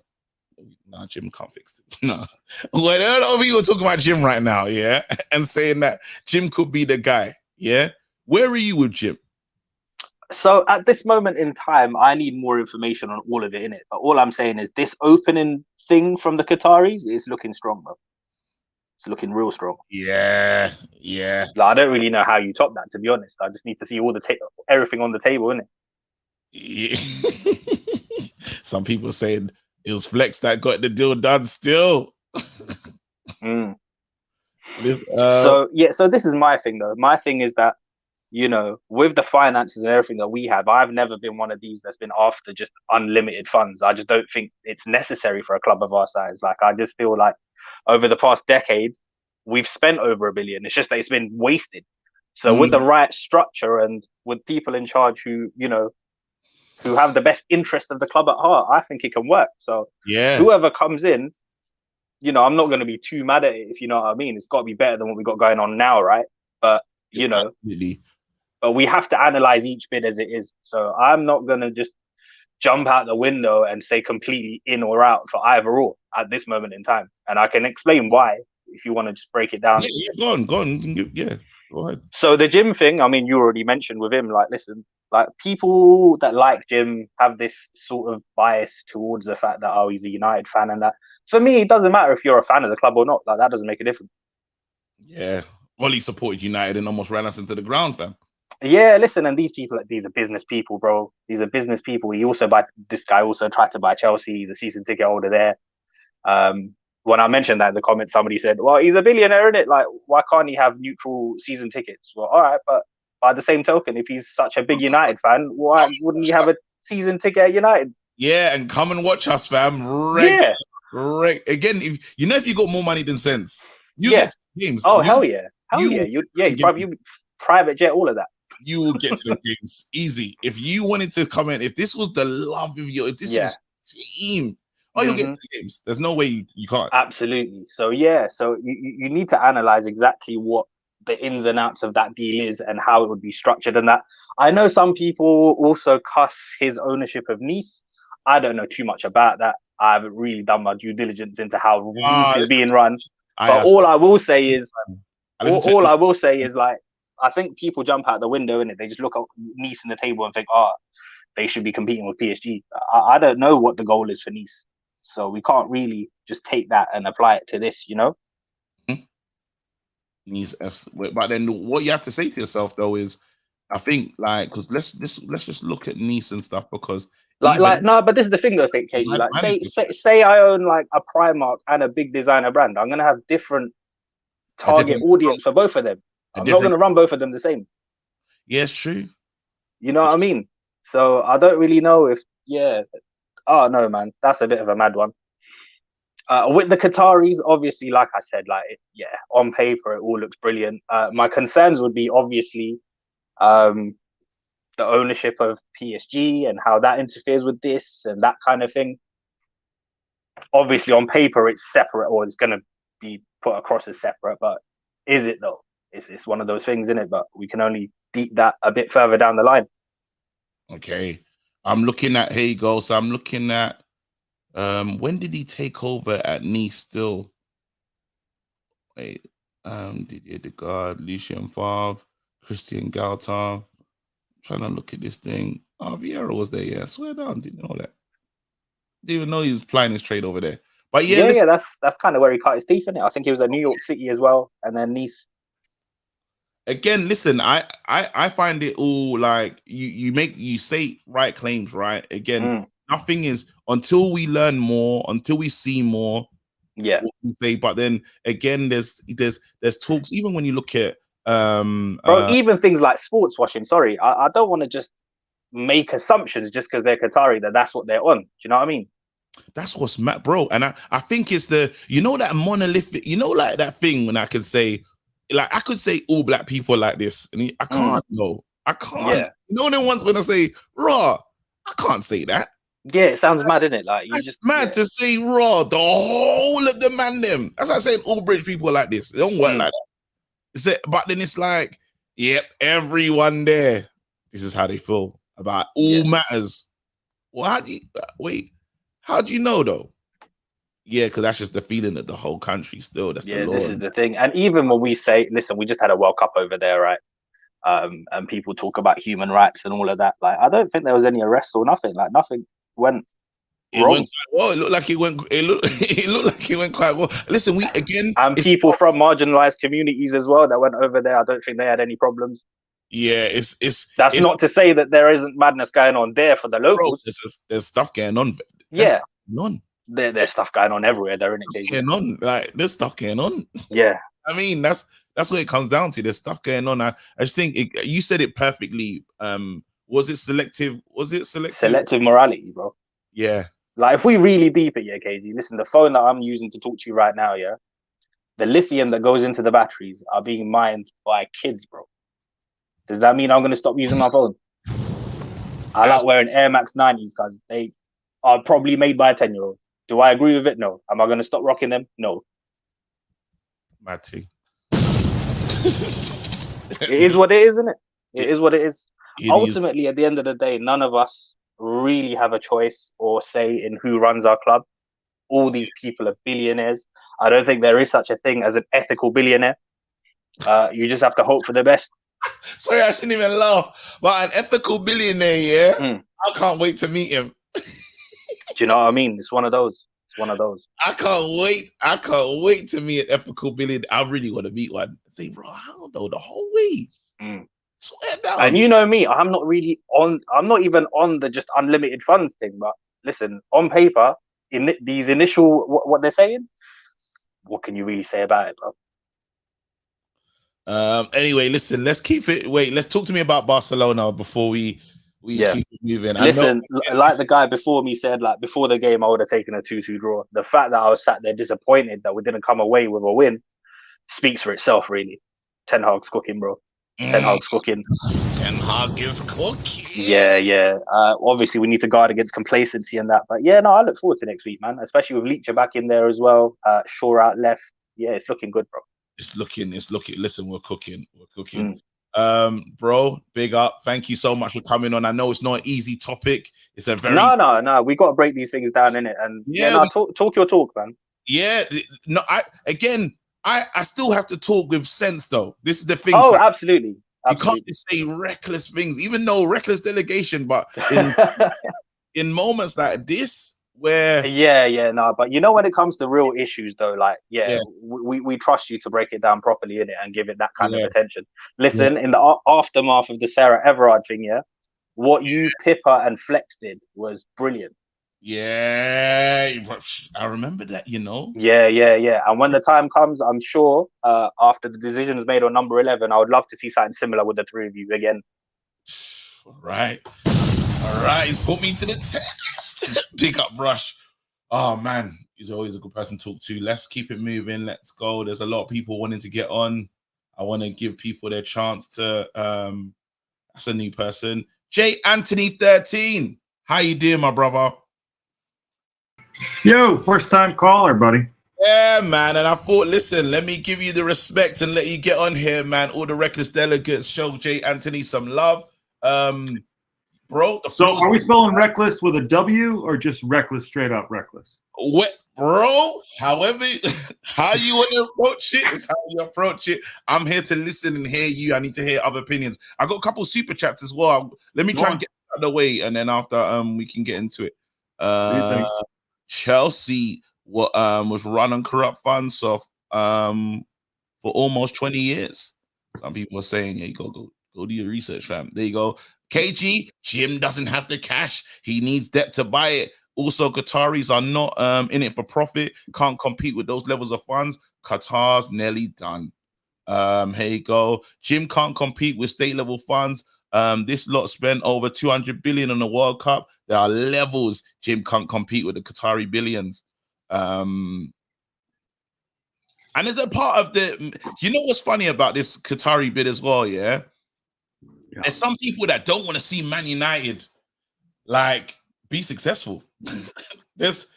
No, Jim can't fix it. No, well, a lot of people are talking about Jim right now, yeah, and saying that Jim could be the guy. Yeah, where are you with Jim? So at this moment in time, I need more information on all of it in it. But all I'm saying is this opening thing from the Qataris is looking strong, bro. It's looking real strong. Yeah. Like, I don't really know how you top that, to be honest. I just need to see all everything on the table, innit? Yeah. Some people saying it was Flex that got the deal done still. So this is my thing though. My thing is that, with the finances and everything that we have, I've never been one of these that's been after just unlimited funds. I just don't think it's necessary for a club of our size. Like, I just feel like over the past decade, we've spent over $1 billion. It's just that it's been wasted. So with the right structure and with people in charge who have the best interest of the club at heart, I think it can work. So whoever comes in, I'm not going to be too mad at it, if you know what I mean. It's got to be better than what we got going on now, right? But, but we have to analyze each bid as it is. So I'm not going to just jump out the window and say completely in or out for either or at this moment in time. And I can explain why, if you want to just break it down. Go on. Go ahead. So the Jim thing, I mean, you already mentioned with him, like, listen, like, people that like Jim have this sort of bias towards the fact that, he's a United fan, and that, for me, it doesn't matter if you're a fan of the club or not. Like, that doesn't make a difference. Yeah. Ollie supported United and almost ran us into the ground, fam. Yeah, listen, and these are business people, bro. These are business people. This guy also tried to buy Chelsea. He's a season ticket holder there. When I mentioned that in the comments, somebody said, well, he's a billionaire, isn't it? Like, why can't he have neutral season tickets? Well, all right, but by the same token, if he's such a big United fan, why wouldn't he have a season ticket at United? Yeah, and come and watch us, fam. Again, if you got more money than sense, you get to the games. Oh, hell yeah. You private jet, all of that. You will get to the games easy. If you wanted to come in, if this was the love of your, if this was team, you'll get to the games. There's no way you can't. Absolutely. So you need to analyze exactly what the ins and outs of that deal is and how it would be structured. And that, I know some people also cuss his ownership of Nice. I don't know too much about that. I haven't really done my due diligence into how Nice is being run. But all I will say is, like, I think people jump out the window and they just look at Nice in the table and think, they should be competing with PSG. I don't know what the goal is for Nice. So we can't really just take that and apply it to this, Nice FC. But then what you have to say to yourself though is, I think, like, because let's just look at Nice and stuff, because but this is the thing though, KG. Like, say I own like a Primark and a big designer brand, I'm gonna have different target audience for both of them. I'm not gonna run both of them the same. Yeah, it's true. You know what I mean? So I don't really know if oh no, man, that's a bit of a mad one. With the Qataris, obviously, like I said, on paper it all looks brilliant. My concerns would be obviously the ownership of PSG and how that interferes with this and that kind of thing. Obviously, on paper it's separate, or it's going to be put across as separate, but is it though? It's one of those things, isn't it? But we can only deep that a bit further down the line. So I'm looking at when did he take over at Nice still? Wait, Didier Degas, Lucien Favre, Christian Galtier. I'm trying to look at this thing. Vieira was there, yeah. Swear down, didn't know that. Didn't even know he was plying his trade over there. But that's kind of where he cut his teeth in it. I think he was at New York City as well, and then Nice. Again, listen, I find it all like you say right claims, right? Again, nothing is until we learn more, until we see more. Yeah. Say, but then again, there's talks. Even when you look at Bro, even things like sports washing. Sorry, I don't want to just make assumptions just because they're Qatari that's what they're on. Do you know what I mean? That's what's mad, bro. And I think it's that monolithic, like that thing when I could say, like I could say all black people like this, and I can't. No, I can't. Yeah. Them ones when I say raw, I can't say that. Yeah, it sounds mad, isn't it? Like you just mad to say raw. The whole of the man them. That's like saying all British people are like this. They don't work like that. But then it's like, yep, everyone there. This is how they feel about all matters. Well, how do you know though? Yeah, because that's just the feeling of the whole country still. That's the law. This is the thing. And even when we say, listen, we just had a World Cup over there, right? And people talk about human rights and all of that. Like, I don't think there was any arrests or nothing. Like, nothing went wrong. It looked like it went. It looked like it went quite well. Listen, and people from marginalized communities as well that went over there. I don't think they had any problems. Yeah, that's not to say that there isn't madness going on there for the locals. Bro, there's stuff going on. There's stuff going on everywhere. There isn't there's stuff going on. Yeah, I mean that's what it comes down to. There's stuff going on. I just think you said it perfectly. Was it selective? Selective morality, bro. Yeah. Like if we really deep it, KG. Listen, the phone that I'm using to talk to you right now, the lithium that goes into the batteries are being mined by kids, bro. Does that mean I'm going to stop using my phone? I like wearing Air Max 90s because they are probably made by a 10-year-old. Do I agree with it? No. Am I going to stop rocking them? No. Mad too. It is what it is, isn't it? It is what it is. Ultimately, at the end of the day, none of us really have a choice or say in who runs our club. All these people are billionaires. I don't think there is such a thing as an ethical billionaire. You just have to hope for the best. Sorry, I shouldn't even laugh. But an ethical billionaire, I can't wait to meet him. Do you know what I mean? It's one of those. I can't wait to meet an ethical billionaire. I really want to meet one. Say, bro, how though the whole way? Swear down. And you know me, I'm not even on the just unlimited funds thing. But listen, on paper, in these initial what they're saying, what can you really say about it, bro? Anyway, listen, let's talk to me about Barcelona before we keep moving. Listen, like the guy before me said, like before the game, I would have taken a 2-2 draw. The fact that I was sat there disappointed that we didn't come away with a win speaks for itself, really. Ten Hag's cooking, bro. Ten Hag's cooking. Ten Hag is cooking. Yeah. Obviously, we need to guard against complacency and that. But yeah, no, I look forward to next week, man. Especially with Leacher back in there as well. Shaw out left. Yeah, it's looking good, bro. It's looking. Listen, we're cooking. Bro, big up. Thank you so much for coming on. I know it's not an easy topic. It's a very no. We got to break these things down, innit? And talk your talk, man. Yeah, no. I still have to talk with sense, though. This is the thing. Oh, absolutely. You can't just say reckless things, even though reckless delegation. But in moments like this, where but you know, when it comes to real issues though, like we trust you to break it down properly in it and give it that kind of attention. Listen, in the aftermath of the Sarah Everard thing, what you, Pippa and Flex did was brilliant. I remember that, you know. Yeah. And when the time comes, I'm sure after the decision is made on number 11, I would love to see something similar with the three of you again. All right, he's put me to the test. Big up Rush. Oh man, he's always a good person to talk to. Let's keep it moving. Let's go. There's a lot of people wanting to get on. I want to give people their chance to that's a new person. J Anthony 13. How you doing, my brother? Yo, first time caller, buddy. Yeah, man. And I thought, listen, let me give you the respect and let you get on here, man. All the reckless delegates, show J Anthony some love. Bro, so are we spelling reckless with a W or just reckless, straight up reckless? What, bro? However, how you want to approach it is how you approach it. I'm here to listen and hear you. I need to hear other opinions. I got a couple super chats as well. Let me try and get out of the way, and then after we can get into it. Chelsea was run on corrupt funds for almost 20 years. Some people are saying, yeah, you go do your research, fam. There you go. KG, Jim doesn't have the cash. He needs debt to buy it. Also, Qataris are not in it for profit. Can't compete with those levels of funds. Qatar's nearly done. Here you go. Jim can't compete with state level funds. This lot spent over 200 billion on the World Cup. There are levels. Jim can't compete with the Qatari billions. And as a part of the, you know what's funny about this Qatari bid as well, yeah? There's some people that don't want to see Man United like be successful. there's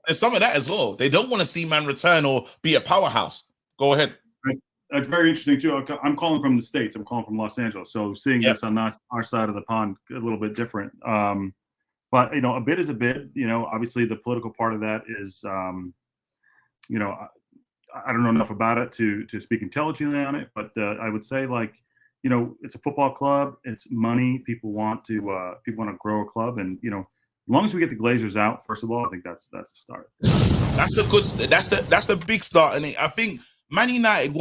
some of that as well. They don't want to see Man return or be a powerhouse. Go ahead. That's very interesting too. I'm calling from the States. I'm calling from Los Angeles. So seeing this on our side of the pond, a little bit different. But you know, a bid is a bid. You know, obviously the political part of that is, you know, I don't know enough about it to speak intelligently on it. But I would say, like, you know, it's a football club. It's money. People want to grow a club, and you know, as long as we get the Glazers out, first of all, I think that's a start. That's a good. That's the big start, and I think Man United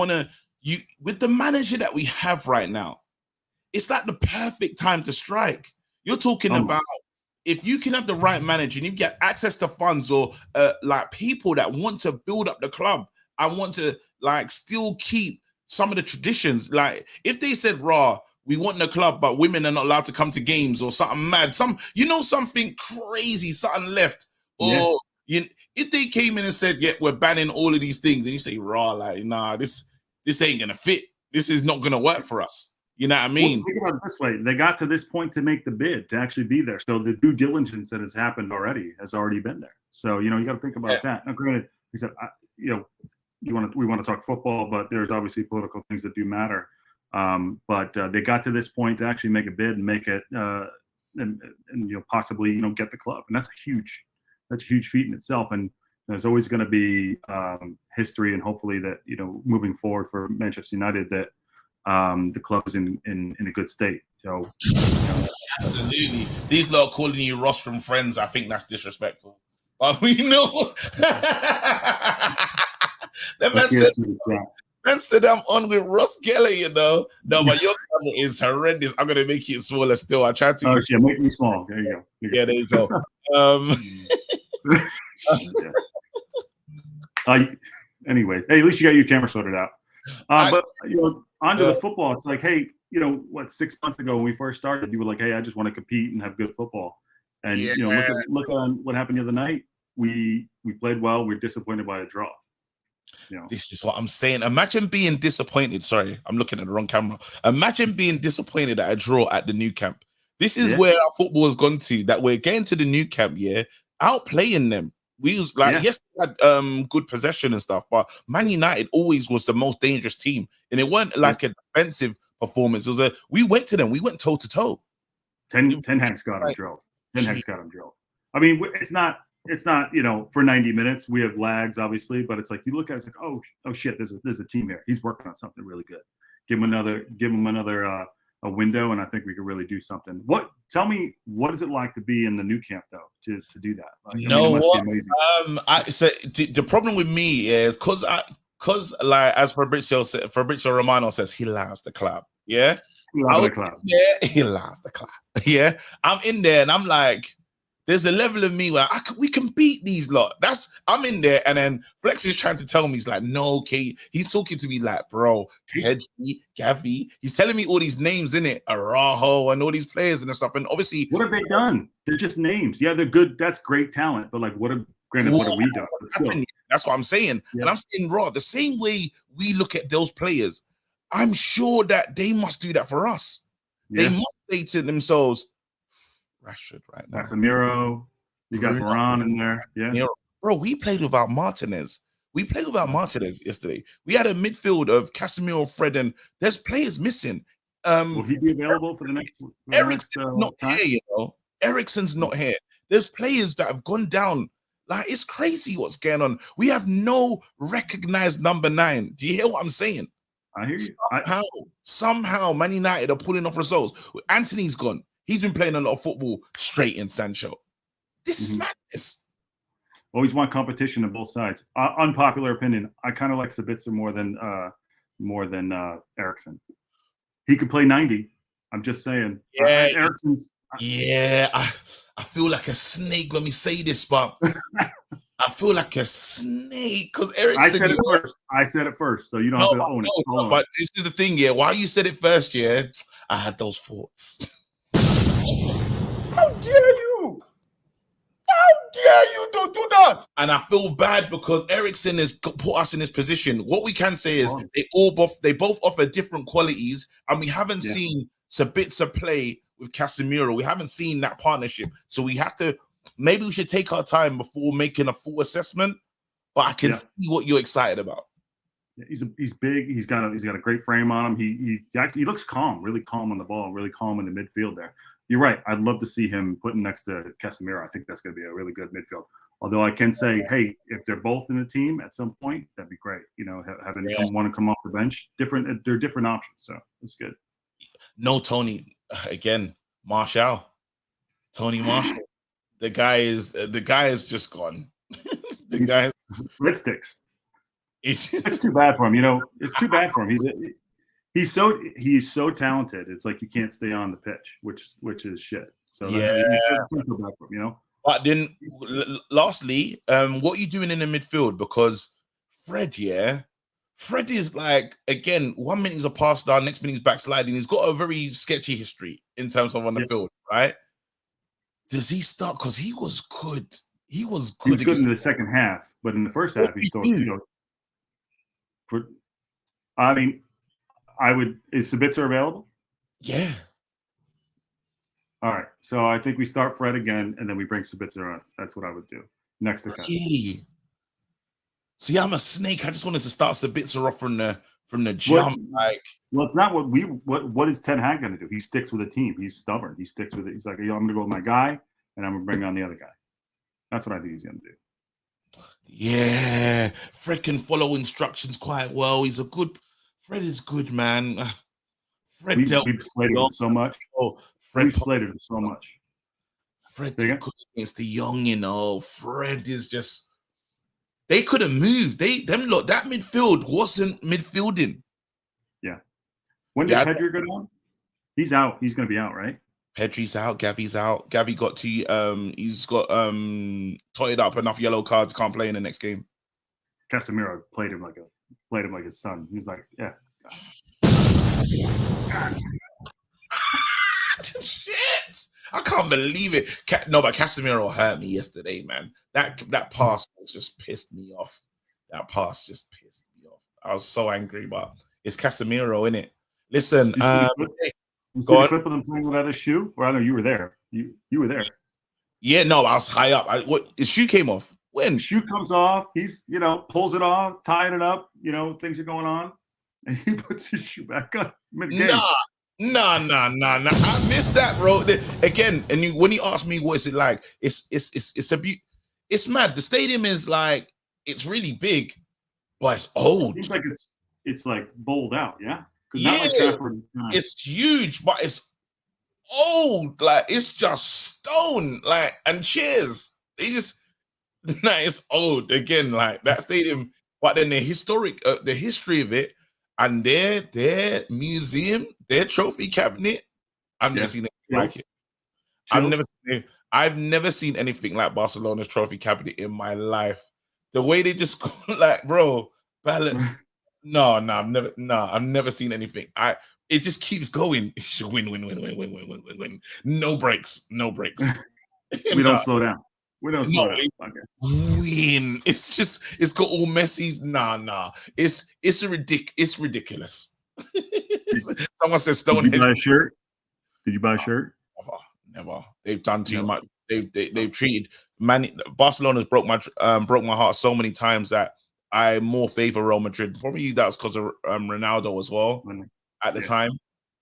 with the manager that we have right now, it's like the perfect time to strike. You're talking about if you can have the right manager and you get access to funds or like people that want to build up the club and want to like still keep some of the traditions. Like if they said, we want the club, but women are not allowed to come to games or something mad, something crazy, something left. Or if they came in and said, we're banning all of these things, and you say, like, nah, this ain't gonna fit. This is not gonna work for us. You know what I mean? Well, think about it this way: they got to this point to make the bid, to actually be there. So the due diligence that has happened has already been there. So you know, you got to think about that. Now, granted, he said, you know, we want to talk football, but there's obviously political things that do matter. But they got to this point to actually make a bid and make it, and you know, possibly, you know, get the club, and that's a huge feat in itself. And there's always going to be history, and hopefully that, you know, moving forward for Manchester United, that the club is in a good state. So you know, absolutely, these lot calling you Ross from Friends, I think that's disrespectful. But we know that man said I'm on with Ross Kelly, you know. No, but your camera is horrendous. I'm gonna make it smaller still. I tried to. Oh shit, make me small. There you go. There you go. Anyway, hey, at least you got your camera sorted out. But you know, onto the football. It's like, hey, you know, 6 months ago when we first started, you were like, hey, I just want to compete and have good football. And you know, look on what happened the other night. We played well. We're disappointed by a draw. You know, this is what I'm saying. Imagine being disappointed. Sorry, I'm looking at the wrong camera. Imagine being disappointed at a draw at the new camp. This is where our football has gone to. That we're getting to the new camp, outplaying them. We was like, yes, we had good possession and stuff, but Man United always was the most dangerous team, and it wasn't like a defensive performance. It was we went to them. We went toe to toe. Ten Hag's got him drilled. 10 Hag's got him drilled. I mean, it's not, you know, for 90 minutes. We have lags, obviously, but it's like you look at it, it's like, oh shit, there's a team here. He's working on something really good. Give him another a window, and I think we could really do something. Tell me, what is it like to be in the new camp though, to do that? Like, so the problem with me is because like as Fabrizio Romano says, he loves the club. Yeah. He loves the club. Yeah. I'm in there and I'm like, there's a level of me where we can beat these lot. I'm in there, and then Flex is trying to tell me, he's like, no, okay. He's talking to me like, bro, Pedri, Gavi. He's telling me all these names in it, Araujo, and all these players and stuff. And obviously, what have they done? They're just names. Yeah, they're good. That's great talent. But like, what have we done? That's what I'm saying. Yeah. And I'm saying, the same way we look at those players, I'm sure that they must do that for us. Yeah. They must say to themselves, Rashford right now. Casemiro, you got Varane in there. Yeah. Bro, we played without Martinez. We played without Martinez yesterday. We had a midfield of Casemiro, Fred, and there's players missing. Will he be available for the next? Eriksen's not here, you know. Eriksen's not here. There's players that have gone down. Like, it's crazy what's going on. We have no recognized number 9. Do you hear what I'm saying? I hear you. Somehow, Man United are pulling off results. Anthony's gone. He's been playing a lot of football straight in Sancho. This is madness. Always want competition on both sides. Unpopular opinion. I kind of like Sabitzer more than Eriksen. He could play 90. I'm just saying. Yeah, Eriksen's. Yeah, I feel like a snake when we say this, but I feel like a snake because I Ericsson. said it first. I said it first, so you don't have to own it. No, but this is the thing, yeah. While you said it first, yeah, I had those thoughts. How dare you? How dare you don't do that? And I feel bad because Ericsson has put us in this position. What we can say is they both offer different qualities, and we haven't seen Sabitzer play with Casemiro. We haven't seen that partnership, so we have to. Maybe we should take our time before making a full assessment. But I can see what you're excited about. Yeah, he's big. He's got a great frame on him. He looks calm, really calm on the ball, really calm in the midfield there. You're right. I'd love to see him putting next to Casemiro. I think that's going to be a really good midfield. Although I can say, hey, if they're both in the team at some point, that'd be great. You know, having one to come off the bench, they're different options. So it's good. No, Tony. Again, Martial. Tony Martial. The guy is just gone. The guy is breadsticks. It's too bad for him. You know, it's too bad for him. He's so talented. It's like you can't stay on the pitch, which is shit. So bad for him, you know. But then, lastly, what are you doing in the midfield? Because Fred is like, again, 1 minute he's a pass down, next minute he's backsliding. He's got a very sketchy history in terms of on the field, right? Does he start? Because he was good. He was good in the second half, but in the first half, he still, you know. I mean, is Sabitzer available? Yeah. All right. So I think we start Fred again, and then we bring Sabitzer on. That's what I would do next to Really? See, I'm a snake. I just wanted to start Sabitzer off from the jump. Well, it's not what is Ten Hag going to do? He sticks with a team. He's stubborn. He sticks with it. He's like, I'm going to go with my guy, and I'm going to bring on the other guy. That's what I think he's going to do. Yeah, Fred can follow instructions quite well. Fred is good, man. Fred we've slated him so much. We've slated him so much. Fred good against the young, you know. Fred is just. They could have moved. That midfield wasn't midfielding. Yeah. When did Pedri go down? He's out. He's going to be out, right? Pedri's out. Gavi's out. Gavi got he's got totted up enough yellow cards. Can't play in the next game. Casemiro played him like his son. He's like, yeah. Shit! I can't believe it. But Casemiro hurt me yesterday, man. That pass just pissed me off. That pass just pissed me off. I was so angry, but it's Casemiro, innit? Listen, you see the clip of them playing without a shoe? Or I know you were there. You were there. Yeah, no, I was high up. His shoe came off. When? Shoe comes off, he's, pulls it off, tying it up, things are going on. And he puts his shoe back on mid-game. Nah. I missed that, bro. Again, and when you ask me what is it like, it's mad. The stadium is like, it's really big, but it's old. It seems like it's like bowled out, yeah? Yeah, it's huge, but it's old. Like, it's just stone, like, and chairs. It's old again, like that stadium. But then the history of it, and their museum, their trophy cabinet, I've never seen anything like it. I've never seen anything like Barcelona's trophy cabinet in my life. The way they just like, bro, No, I've never seen anything. It just keeps going. Win. No breaks. We don't slow down. We don't slow down. Okay. Win. It's got all Messi's. Nah. It's ridiculous. Someone says Stonehenge. Did you buy a shirt? Did you buy a shirt? Never. They've done too much. They've treated Barcelona's broke my heart so many times that I more favor Real Madrid. Probably that's because of Ronaldo as well at the time.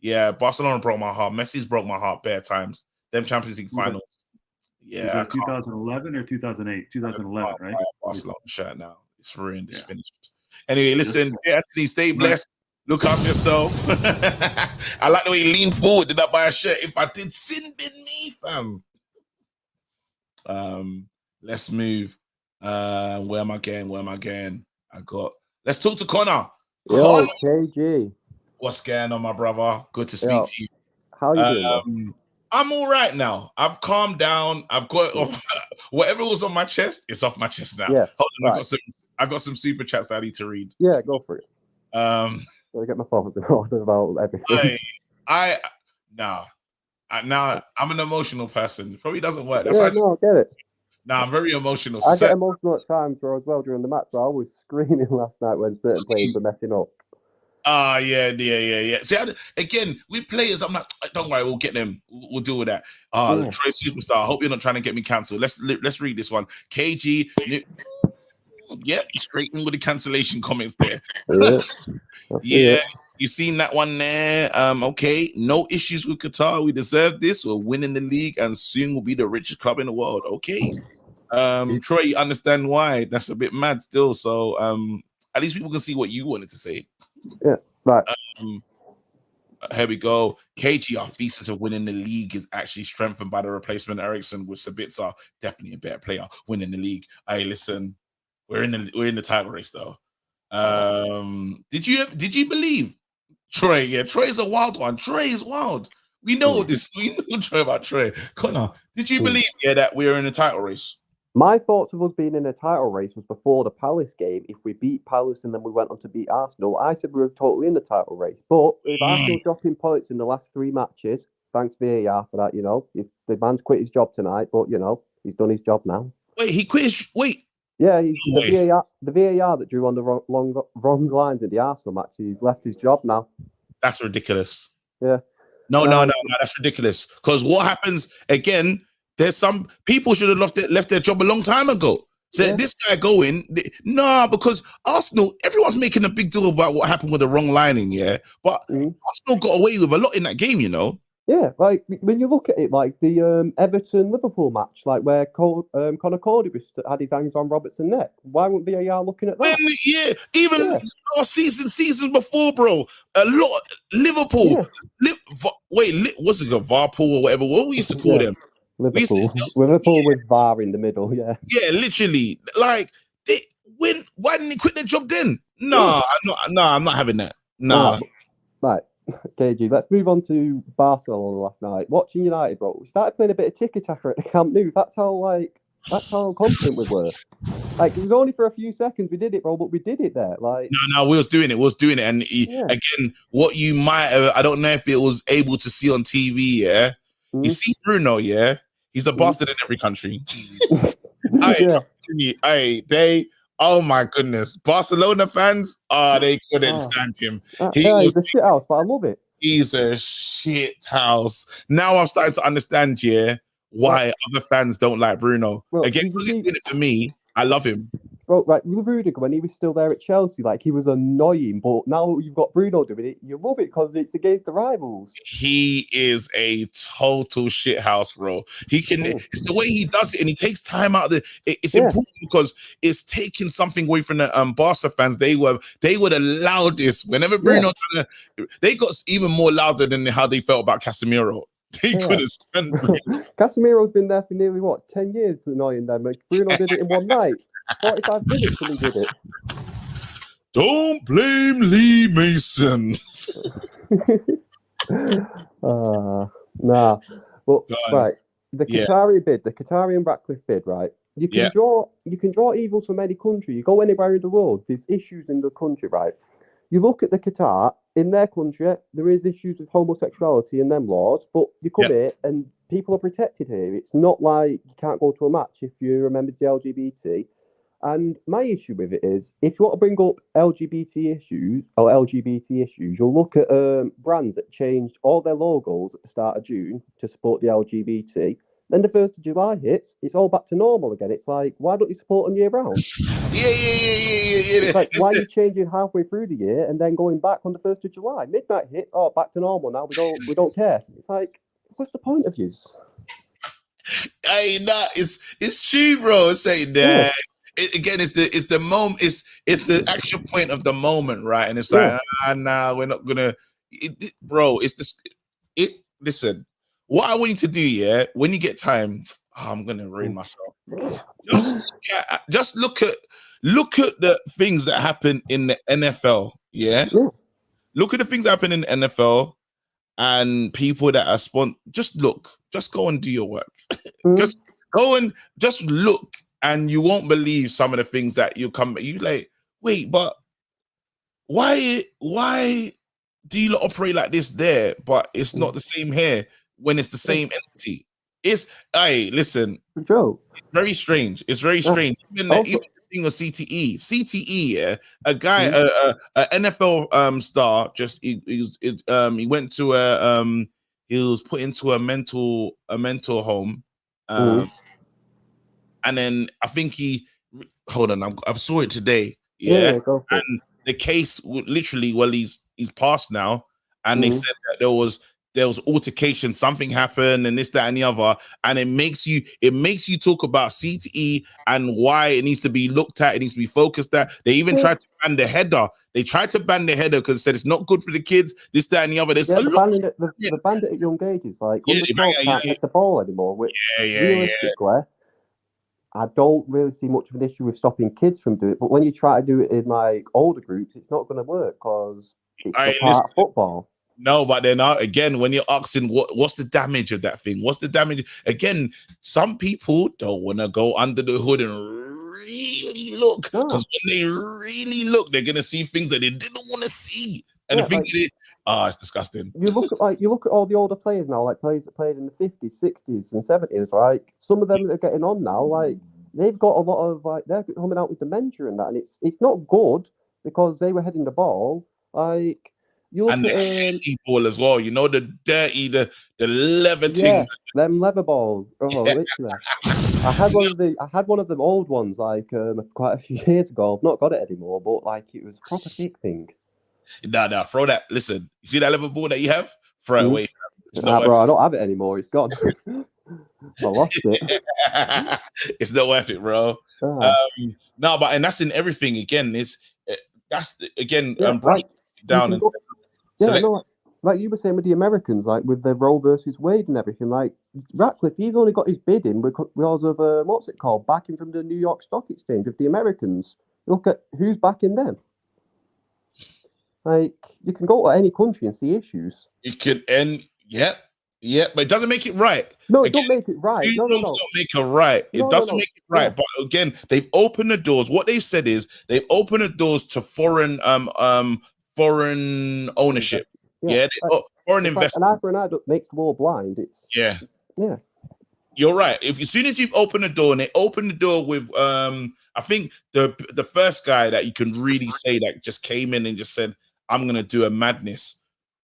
Yeah, Barcelona broke my heart. Messi's broke my heart bare times. Them Champions League finals. Was that 2011 or 2008? 2011, right? Barcelona shirt now. It's ruined. It's finished. Anyway, listen, Anthony, stay blessed. Look after yourself. I like the way you lean forward. Did I buy a shirt? If I did, sin been me, fam. Let's move. Where am I going? Let's talk to Connor. Yo, KG. What's going on, my brother? Good to speak to you. How you doing, I'm all right now. I've calmed down. I've got whatever was on my chest. It's off my chest now. Yeah, Hold on, right. I got some super chats that I need to read. Yeah, go for it. I get my thoughts in order about everything. Now I'm an emotional person. It probably doesn't work. I get it. I'm very emotional. I get emotional at times as well during the match. But I was screaming last night when certain players were messing up. Yeah. See, again, with players, I'm not. Don't worry, we'll get them. We'll deal with that. Troy Superstar. I hope you're not trying to get me cancelled. Let's read this one. KG. Yep, straight in with the cancellation comments there. Yeah, you've seen that one there. Okay, no issues with Qatar. We deserve this. We're winning the league, and soon we'll be the richest club in the world. Okay. Troy, you understand why? That's a bit mad still. So at least people can see what you wanted to say. Yeah, right. Here we go. KG, our thesis of winning the league is actually strengthened by the replacement Ericsson with Sabitzer. Definitely a better player winning the league. Hey, listen, we're in the title race though. Did you believe Troy? Yeah, Troy is a wild one. Troy is wild. We know this. We know Troy about Troy. Connor, did you believe that we were in a title race? My thoughts of us being in a title race was before the Palace game. If we beat Palace and then we went on to beat Arsenal, I said we were totally in the title race. But with Arsenal dropping points in the last 3 matches, thanks VAR for that, the man's quit his job tonight, but, he's done his job now. Wait, he quit his... Wait. Yeah, the VAR that drew on the wrong lines in the Arsenal match, he's left his job now. That's ridiculous. Yeah. No, that's ridiculous. Because what happens, again... There's some people should have left their job a long time ago. So this guy going, because Arsenal, everyone's making a big deal about what happened with the wrong lining, but Arsenal got away with a lot in that game, Yeah, like when you look at it, like the Everton-Liverpool match, like where Conor Cody had his hands on Robertson's neck. Why wouldn't VAR looking at that? Last seasons before, bro. A lot Liverpool. What's it called? Varpool or whatever? What we used to call them? Liverpool with VAR in the middle, Yeah, literally. Like, why didn't he quit their job then? I'm not having that. Right, KG, let's move on to Barcelona last night. Watching United, bro, we started playing a bit of tiki-taka at the Camp Nou. That's how confident we were. Like, it was only for a few seconds we did it, bro, but we did it there. Like, we was doing it. And again, what you might have, I don't know if it was able to see on TV, You see Bruno, he's a bastard in every country. Oh my goodness. Barcelona fans, they couldn't stand him. He's a shit house, but I love it. He's a shit house. Now I'm starting to understand, why other fans don't like Bruno. Well, again, because he's doing it for me, I love him. Bro, right, Rudiger, when he was still there at Chelsea, like, he was annoying, but now you've got Bruno doing it, you love it because it's against the rivals. He is a total shithouse, bro. It's the way he does it, and he takes time out of it's important because it's taking something away from the Barca fans. They were the loudest. Whenever Bruno they got even more louder than how they felt about Casemiro. They couldn't stand Bruno. Casemiro's been there for nearly 10 years annoying them. Bruno did it in one night. 45 minutes till he did it. Don't blame Lee Mason. Nah. Well, right. The Qatari bid, the Qatari and Ratcliffe bid, right? You can draw evils from any country. You go anywhere in the world, there's issues in the country, right? You look at the Qatar, in their country, there is issues with homosexuality and them laws, but you come here and people are protected here. It's not like you can't go to a match if you remember the LGBT. And my issue with it is, if you want to bring up LGBT issues, you'll look at brands that changed all their logos at the start of June to support the LGBT. Then the 1st of July hits, it's all back to normal again. It's like, why don't you support them year round? Yeah. It's like, why are you changing halfway through the year and then going back on the 1st of July? Midnight hits, back to normal now. We don't care. It's like, what's the point of you? It's true, bro. Saying that. Again, it's the moment. It's the actual point of the moment, right? And it's like, we're not gonna, bro. Listen, what I want you to do, when you get time, I'm gonna ruin myself. Just look at the things that happen in the NFL. Look at the things that happen in the NFL and people that are just look. just go and do your work. Just go and just look, and you won't believe some of the things that you like. Wait, but why do you operate like this there, but it's not the same here when it's the same entity? It's listen, Joe. It's very strange. It's very strange. Even the thing of CTE, yeah, a guy, a NFL star, just he went to he was put into a mental home, and then I think hold on, I saw it today, yeah, and the case literally, well, he's passed now, and they said that there was altercation, something happened, and this, that, and the other, and it makes you talk about CTE and why it needs to be looked at, it needs to be focused at. They even tried to ban the header. They tried to ban the header because it said it's not good for the kids, this, that, and the other. There's the bandit at young ages, like under 12 can't hit the ball anymore, which realistically, I don't really see much of an issue with stopping kids from doing it. But when you try to do it in like older groups, it's not going to work because it's a part of football. No, but then again, when you're asking what's the damage of that thing, what's the damage? Again, some people don't want to go under the hood and really look, because when they really look, they're gonna see things that they didn't want to see, and the thing it's disgusting. You look at all the older players now, like players that played in the 50s, 60s, and 70s. Like some of them that are getting on now, like they've got a lot of they're coming out with dementia and that, and it's not good because they were heading the ball like. You look and at the heavy ball as well, you know, the dirty, the leather thing. Yeah, them leather balls. Oh, literally. I had one of them old ones like quite a few years ago. I've not got it anymore, but like it was a proper thick thing. No, throw that. Listen, you see that leather ball that you have? Throw it away. Bro, I don't have it anymore. It's gone. I lost it. It's not worth it, bro. No, but and that's in everything. Again, break down and. Like you were saying with the Americans, like with the Roe versus Wade and everything, like Ratcliffe, he's only got his bid in because of what's it called, backing from the New York Stock Exchange. With the Americans, look at who's backing them. Like you can go to any country and see issues. You can, but it doesn't make it right. No, it don't make it right. No. Don't make it right. It doesn't make it right. But again, they've opened the doors. What they've said is they've opened the doors to foreign ownership. Foreign investment. An eye for an eye makes the world blind. You're right. As soon as you've opened the door, and they opened the door with I think the first guy that you can really say that just came in and just said, I'm gonna do a madness,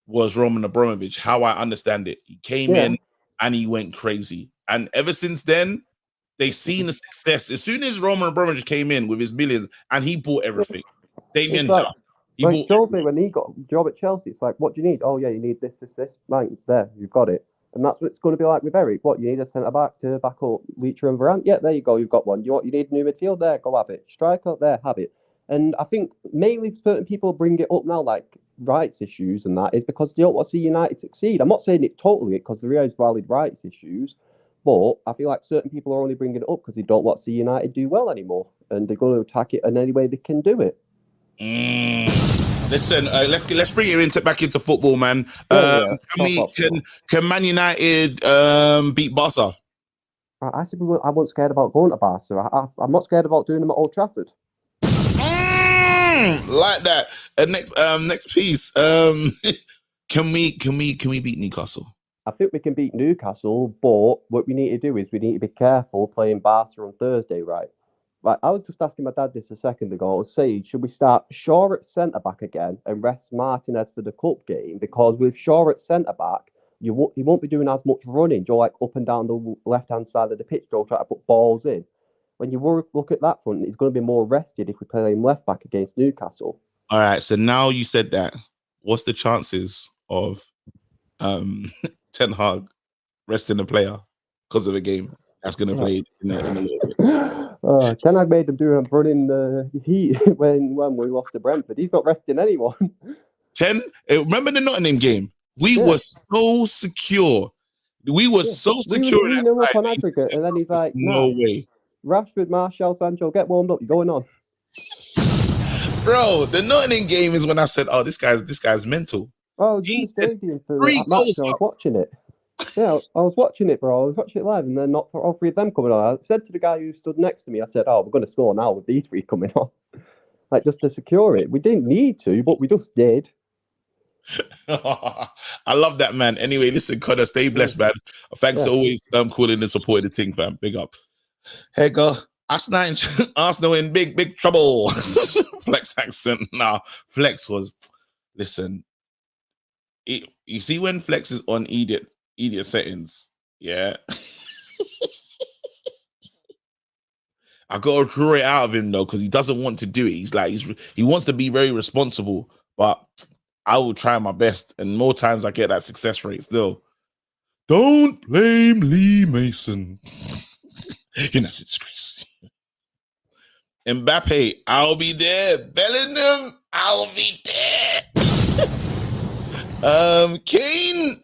was Roman Abramovich. How I understand it. He came in and he went crazy. And ever since then, they've seen the success. As soon as Roman Abramovich came in with his millions and he bought everything. Damien Duff. When he got a job at Chelsea, it's like, what do you need? Oh yeah, you need this. Right, there, you've got it. And that's what it's going to be like with Eric. What, you need a centre back to back up Leacher and Varane? Yeah, there you go, you've got one. You need a new midfield? There, go have it. Striker? There, have it. And I think mainly certain people bring it up now, like rights issues and that, is because they don't want to see United succeed. I'm not saying it's totally it, because there is valid rights issues, but I feel like certain people are only bringing it up because they don't want to see United do well anymore, and they're going to attack it in any way they can do it. Listen, let's bring it back into football, man. Can Man United beat Barca? I said I wasn't scared about going to Barca. I'm not scared about doing them at Old Trafford. Like that. Next piece. Can we beat Newcastle? I think we can beat Newcastle, but what we need to do is we need to be careful playing Barca on Thursday, right? Right, I was just asking my dad this a second ago. I was saying, should we start Shaw at centre-back again and rest Martinez for the cup game? Because with Shaw at centre-back, he won't be doing as much running, like up and down the left-hand side of the pitch, trying to put balls in. When you look at that front, he's going to be more rested if we play him left-back against Newcastle. All right, so now you said that. What's the chances of Ten Hag resting a player because of a game that's going to play in a little bit? Ten Hag made him do a running heat when we lost to Brentford. He's not resting anyone. Remember the Nottingham game? We were so secure. We were so secure. We knew up on aggregate, and then he's like, no way. Rashford, Martial, Sancho, get warmed up. You're going on. Bro, the Nottingham game is when I said, "Oh, this guy's mental." Oh, he's stadium for that match. I was watching it. Yeah, I was watching it, bro. I was watching it live, and then not for all three of them coming on. I said to the guy who stood next to me, I said, "Oh, we're going to score now with these three coming on, like just to secure it." We didn't need to, but we just did. I love that, man. Anyway, listen, Connor, stay blessed, man. Thanks for always calling and supporting the team, fam. Big up. Hey, go. Arsenal in big trouble. Flex accent. Nah, Flex was. Listen, you see when Flex is on idiot settings, yeah. I gotta draw it out of him though, because he doesn't want to do it. He's like he wants to be very responsible, but I will try my best, and more times I get that success rate still. Don't blame Lee Mason. You know, it's a disgrace. Mbappe, I'll be there. Bellingham, I'll be there. Kane.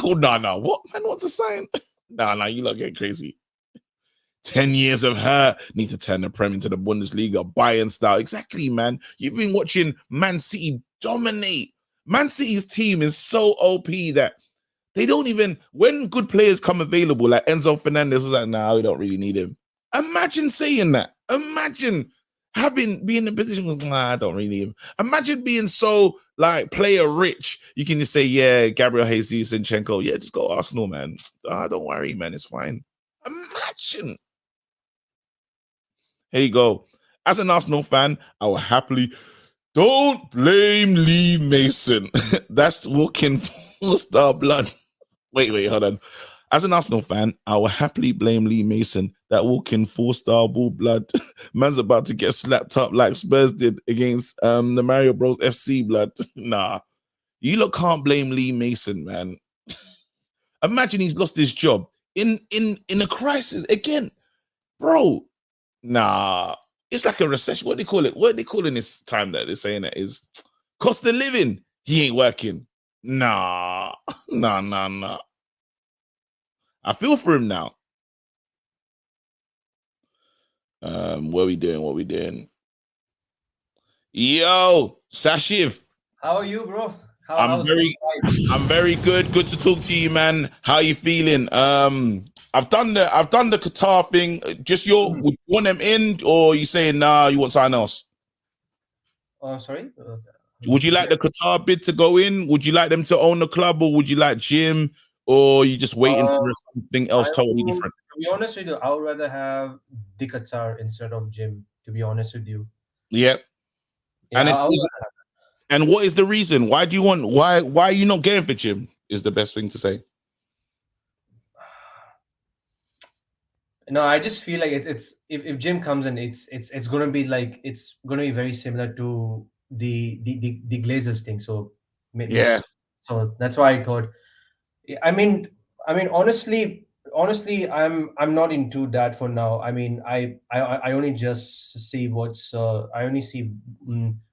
Oh no. What man? What's the sign? No, you lot get crazy. 10 years of her need to turn the Prem into the Bundesliga, Bayern style. Exactly, man. You've been watching Man City dominate. Man City's team is so OP that they don't even, when good players come available, like Enzo Fernandez was like, nah, we don't really need him. Imagine saying that. Imagine being in a position was, nah, I don't really need him. Imagine being so like player rich. You can just say, yeah, Gabriel Jesus, Zinchenko, yeah, just go Arsenal, man. Don't worry, man, it's fine. Imagine. Here you go. As an Arsenal fan, I will happily. Don't blame Lee Mason. That's walking four-star blood. Wait, hold on. As an Arsenal fan, I will happily blame Lee Mason. That walking four-star bull blood. Man's about to get slapped up like Spurs did against the Mario Bros FC blood. Nah, you lot can't blame Lee Mason, man. Imagine he's lost his job in a crisis again, bro. Nah, it's like a recession. What do they call it? What are they calling this time that they're saying that is cost of living? He ain't working. Nah. I feel for him now. What we doing? Yo, Sashiv. How are you, bro? I'm very good. Good to talk to you, man. How are you feeling? I've done the Qatar thing. Just would you want them in, or are you saying nah, you want something else? Sorry? Would you like the Qatar bid to go in? Would you like them to own the club, or would you like Jim, or are you just waiting for something else totally different? To be honest with you, I would rather have the Qatar instead of Jim, to be honest with you. Yep. Yeah, and what is the reason? Why are you not getting for Jim? Is the best thing to say. No, I just feel like it's if Jim comes in, it's gonna be like it's gonna be very similar to the Glazers thing. So yeah. So that's why I thought. I mean, honestly, I'm not into that for now. I mean, I only just see what's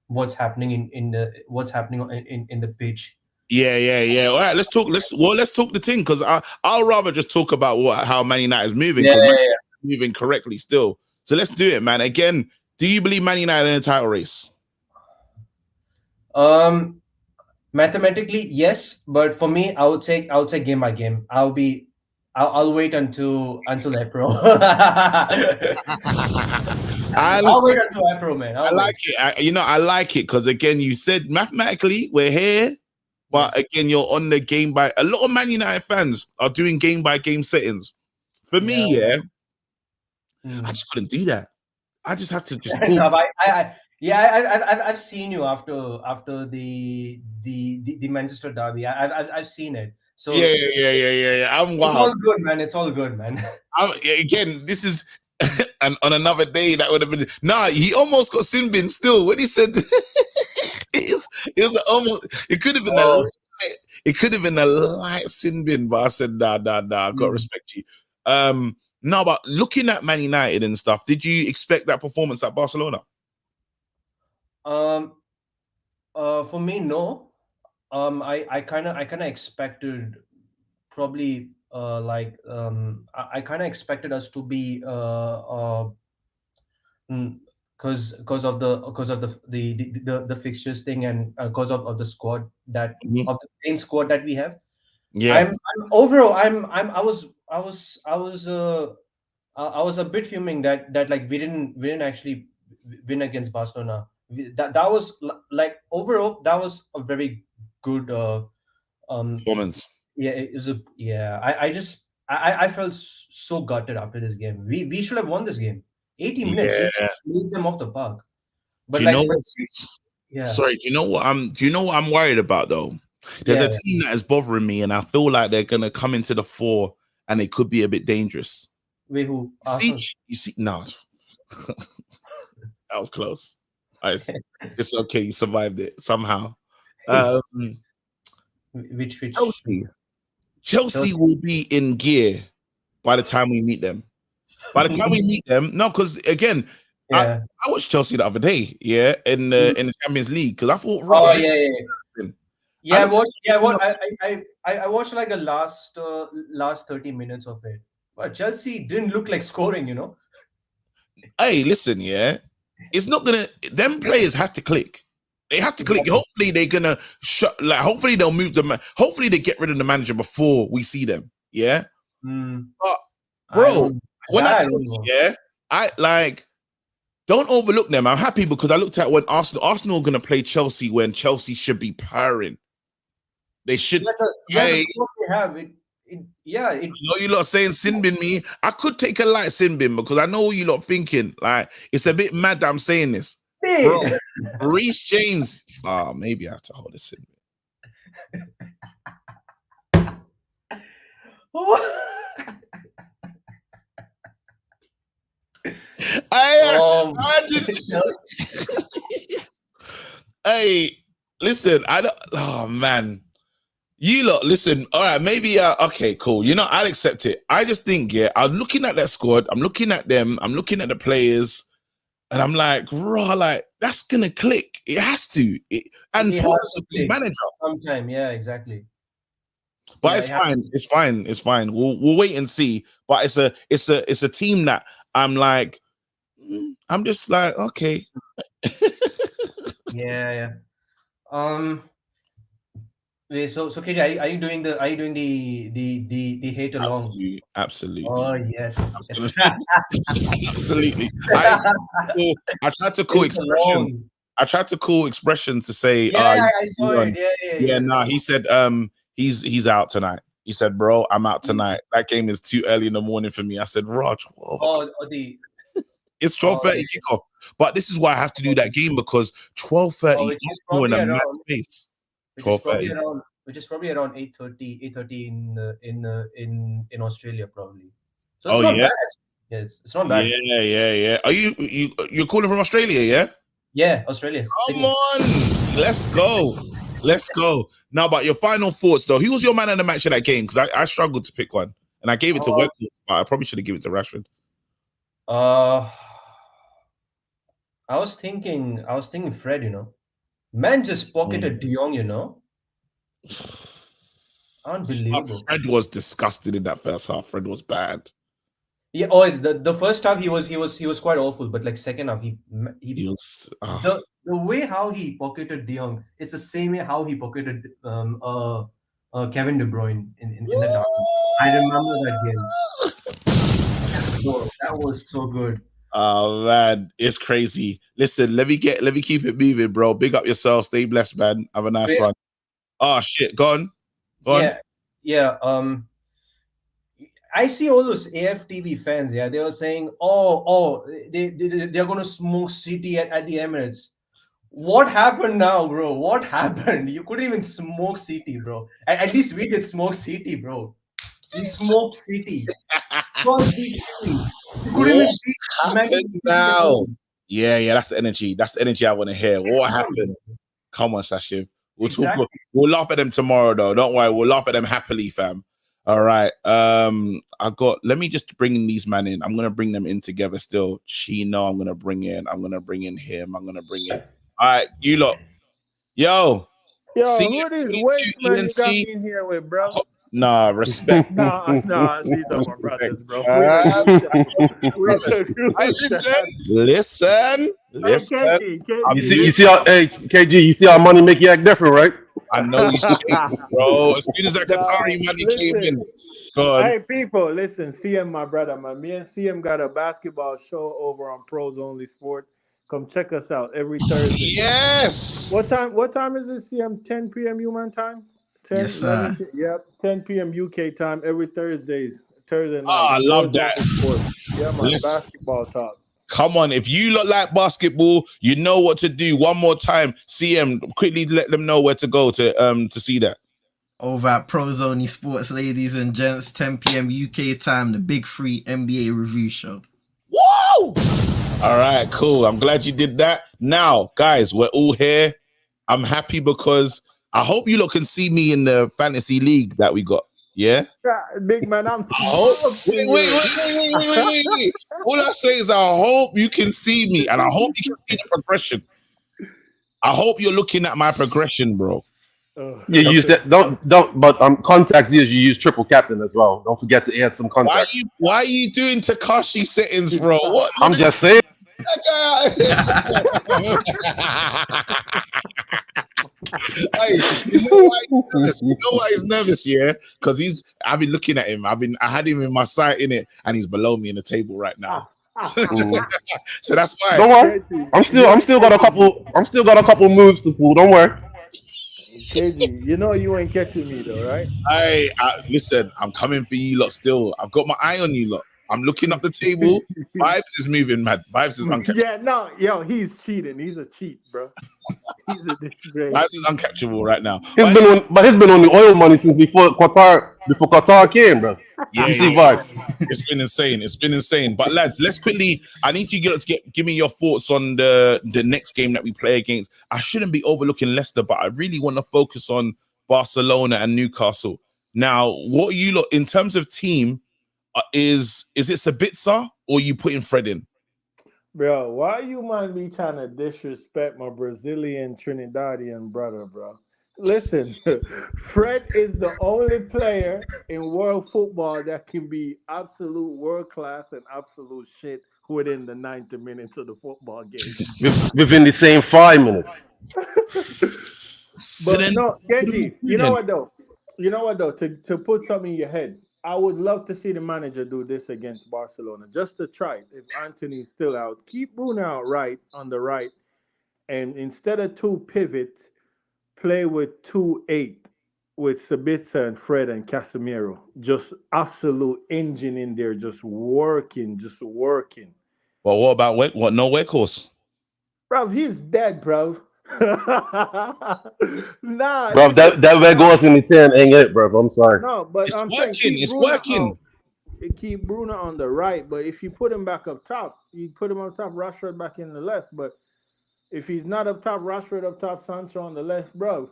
what's happening in the pitch. Yeah. All right, let's talk the thing, because I'll rather just talk about how Man United is moving, because Man United is moving correctly still. So let's do it, man. Again, do you believe Man United in a title race? Mathematically, yes, but for me, I would say game by game. I'll wait until April. I'll wait until April, man. I like it because again, you said mathematically we're here, but again, you're on the game by. A lot of Man United fans are doing game by game settings. For me, I just couldn't do that. I just have to just. I've seen you after the Manchester derby. I've seen it. So yeah. I'm wild. It's all good, man. It's all good, man. Again, this is on another day that would have been. Nah, he almost got sin bin still when he said it was almost. It could have been a light sin bin, but I said nah. I got to respect you. No, but looking at Man United and stuff, did you expect that performance at Barcelona? For me, no. I kind of expected probably I kind of expected us to be because of the fixtures thing, and because of the squad of the same squad that we have. Yeah. I was a bit fuming that like we didn't actually win against Barcelona. That was like overall that was a very good Performance. yeah, it was I felt so gutted after this game. We should have won this game. 80 minutes, we lead them off the park. But do you know what's sorry, do you know what I'm worried about though? There's a team that is bothering me, and I feel like they're gonna come into the fore and it could be a bit dangerous. Wait, who? You see, no, that was close. It's okay, you survived it somehow. Which Chelsea will be in gear by the time we meet them. By the time we meet them, no, because again, I watched Chelsea the other day, in the Champions League, because I thought, I watched like the last 30 minutes of it. But Chelsea didn't look like scoring, you know. Hey, listen, it's not gonna. Them players have to click. They have to click. Hopefully, they're gonna hopefully they'll move them. Hopefully, they get rid of the manager before we see them. Yeah. But bro, when I tell you, I like. Don't overlook them. I'm happy because I looked at when Arsenal are gonna play Chelsea when Chelsea should be purring. They should. The squad they have it. I know you lot saying sin bin me. I could take a light sin bin because I know what you lot thinking. Like, it's a bit mad that I'm saying this. Bro, Reece James. Maybe I have to hold a sin bin. Hey, listen, I don't. Oh man. You lot, listen, all right, maybe, okay, cool. You know, I'll accept it. I just think, I'm looking at that squad, I'm looking at them, I'm looking at the players, and I'm like, that's going to click. It has to. And Paul's a good manager. Sometime, exactly. But it's fine. We'll wait and see. But it's a team that I'm like, I'm just like, okay. Wait, so KJ, are you doing the hate along? Absolutely. Oh yes. Absolutely. I tried to call expression. I tried to call expression to say I saw it. He said he's out tonight. He said, bro, I'm out tonight. That game is too early in the morning for me. I said, Raj, it's 12:30 kickoff. But this is why I have to do that game because 12:30 is more in a mad pace. 12:30, which is probably around 8:30 in Australia probably. So it's not bad. Yeah, it's not bad. Yeah. Are you're calling from Australia? Yeah, Australia. Come on, let's go. Now, about your final thoughts though. Who was your man of the match in that game? Because I struggled to pick one, and I gave it to Webb, but I probably should have given it to Rashford. I was thinking Fred. You know. Man just pocketed De Jong, you know. Unbelievable. Fred was disgusted in that first half. Fred was bad. Yeah. The first half he was quite awful, but like second half he was the way how he pocketed De Jong. It's the same way how he pocketed Kevin De Bruyne in the dark. I remember that game. That was so good. Oh man, it's crazy. Listen, let me keep it moving, bro. Big up yourself. Stay blessed, man. Have a nice one. Oh shit, go on. Yeah. I see all those AFTV fans. Yeah, they were saying, they're gonna smoke City at the Emirates. What happened now, bro? What happened? You couldn't even smoke City, bro. At least we did smoke City, bro. We smoked City. Now. Yeah, that's the energy. That's the energy I want to hear. What happened? Come on, Sashiv. We'll talk. We'll laugh at them tomorrow, though. Don't worry. We'll laugh at them happily, fam. All right. Let me just bring these man in. I'm gonna bring them in together still. Chino, I'm gonna bring in him. I'm gonna bring in. All right, you lot. Yo, who are these waste men you got me in here with, bro? Nah, respect. Nah, these are my brothers, bro. Listen. You see, KG, you see how money make you act different, right? I know he's shaking, bro. As soon as that Qatari money came in, go on. Hey, people, listen. CM, my brother, man. Me and CM got a basketball show over on Pros Only Sport. Come check us out every Thursday. Yes. What time is it, CM? 10 p.m. UMan time? 10, Yes, sir. 11, yep, 10 p.m. UK time every Thursday night. I love that. Sport. Yeah, man. Yes. Basketball talk. Come on, if you look like basketball, you know what to do. One more time, CM, quickly let them know where to go to see that. Over at Pros Only Sports, ladies and gents, 10 p.m. UK time, the Big Free NBA review show. Woo! All right, cool. I'm glad you did that. Now, guys, we're all here. I'm happy because I hope you lot can see me in the fantasy league that we got. Yeah? Big man, I'm wait. All I say is I hope you can see me and I hope you can see the progression. I hope you're looking at my progression, bro. You use that but contacts you use triple captain as well. Don't forget to add some contacts. Why are you doing Takashi settings, bro? What? I'm just saying. Hey, you know why he's nervous, yeah? Because I've been looking at him. I had him in my sight in it, and he's below me in the table right now. So that's why. Don't worry. I'm still got a couple moves to pull. Don't worry. KG, you know you ain't catching me though, right? Listen, I'm coming for you lot still. I've got my eye on you lot. I'm looking up the table. Vibes is moving mad. Vibes is uncatchable. Yeah, no, yo, he's cheating. He's a cheat, bro. He's a disgrace. Vibes is uncatchable right now. He's been on the oil money since before Qatar came, bro. Yeah, Vibes. It's been insane. But lads, let's quickly. I need you to give me your thoughts on the next game that we play against. I shouldn't be overlooking Leicester, but I really want to focus on Barcelona and Newcastle. Now, what are you lot in terms of team? Is it Sabitzer or you putting Fred in? Bro, why you mind me trying to disrespect my Brazilian Trinidadian brother, bro? Listen, Fred is the only player in world football that can be absolute world class and absolute shit within the 90 minutes of the football game. Within the same 5 minutes. But no, Genji, you know what though? To put something in your head, I would love to see the manager do this against Barcelona, just to try it. If Anthony's still out, keep Bruno out right on the right, and instead of 2 pivots, play with 2-8 with Sabitzer and Fred and Casemiro. Just absolute engine in there, just working. Well, what about no workhorse? Bro, he's dead, bro. Nah, bro, that way goes in the 10 ain't it, bro. I'm sorry. No, but it's working. It's working. Keep Bruno on the right, but if you put him back up top, you put him up top, Rashford back in the left. But if he's not up top, Rashford up top, Sancho on the left, bro.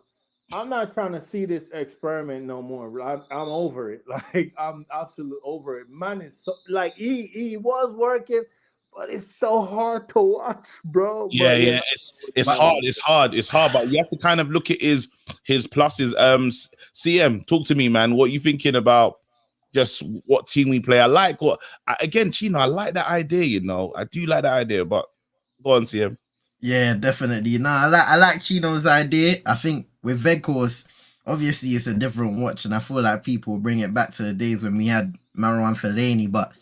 I'm not trying to see this experiment no more. I'm over it. Like I'm absolutely over it. Man, it's so, like he was working. But it's so hard to watch, bro. Yeah. It's hard. But you have to kind of look at his pluses. CM, talk to me, man. What you thinking about just what team we play? I like Chino, I like that idea, you know. I do like that idea, but go on, CM. Yeah, definitely. I like Chino's idea. I think with Veghorst, obviously it's a different watch, and I feel like people bring it back to the days when we had Marouane Fellaini, but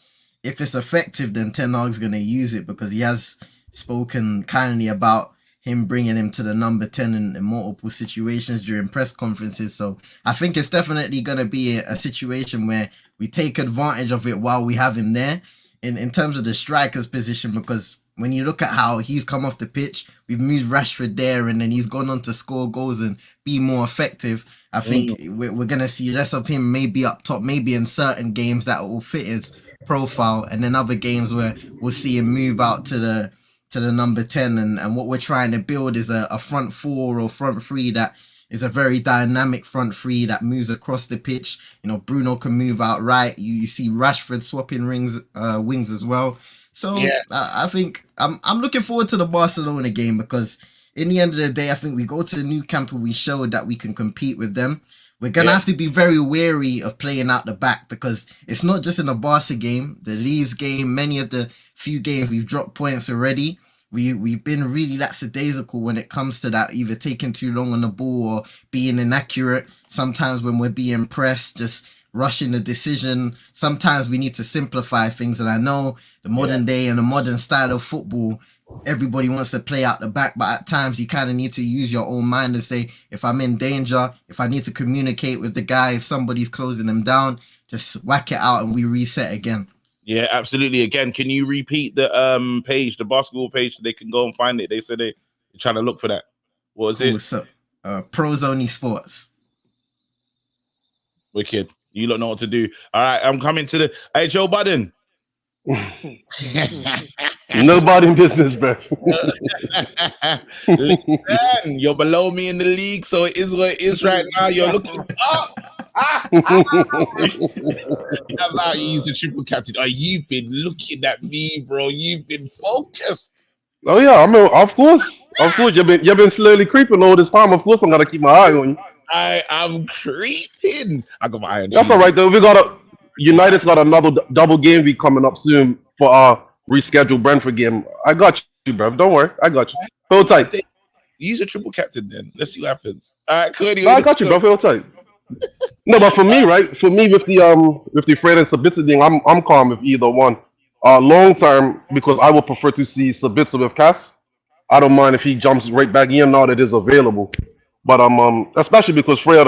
if it's effective, then Ten Hag's going to use it because he has spoken kindly about him bringing him to the number 10 in multiple situations during press conferences. So I think it's definitely going to be a situation where we take advantage of it while we have him there in terms of the striker's position, because when you look at how he's come off the pitch, we've moved Rashford there and then he's gone on to score goals and be more effective. I think we're going to see less of him maybe up top, maybe in certain games that will fit his profile, and then other games where we'll see him move out to the number 10, and what we're trying to build is a front 4 or front 3 that is a very dynamic front 3 that moves across the pitch. You know, Bruno can move out right. You see Rashford swapping wings as well. So yeah. I think I'm looking forward to the Barcelona game, because in the end of the day, I think we go to the new camp and we show that we can compete with them. We're going to have to be very wary of playing out the back, because it's not just in the Barca game, the Leeds game, many of the few games we've dropped points already. we've been really lackadaisical when it comes to that, either taking too long on the ball or being inaccurate. Sometimes when we're being pressed, just rushing the decision. Sometimes we need to simplify things. And I know the modern day and the modern style of football, everybody wants to play out the back, but at times you kind of need to use your own mind and say, if I'm in danger, if I need to communicate with the guy, if somebody's closing them down, just whack it out and we reset again. Yeah, absolutely. Again, can you repeat the page, the basketball page, so they can go and find it? They said they're trying to look for that. What was it? So, Pros Only Sports. Wicked. You don't know what to do. All right, I'm coming to the. Hey, Joe Budden. Nobody business, bro. Listen, you're below me in the league, so it is what it is right now. You're looking up. About you use the triple captain. Oh, you've been looking at me, bro. You've been focused. Oh yeah, I mean, of course. You've been slowly creeping all this time. Of course, I'm gonna keep my eye on you. I am creeping. I got my eye on you. That's all right though. United's got another double game week coming up soon for our rescheduled Brentford game. I got you, bro. Don't worry, I got you. Hold tight. Use a triple captain then. Let's see what happens. All right, Cody. I got you, bro. Hold tight. No, but for me, right? For me, with the Fred and Sabitzer thing, I'm calm with either one. Long term, because I would prefer to see Sabitzer with Cass. I don't mind if he jumps right back in now that is available. But especially because Fred,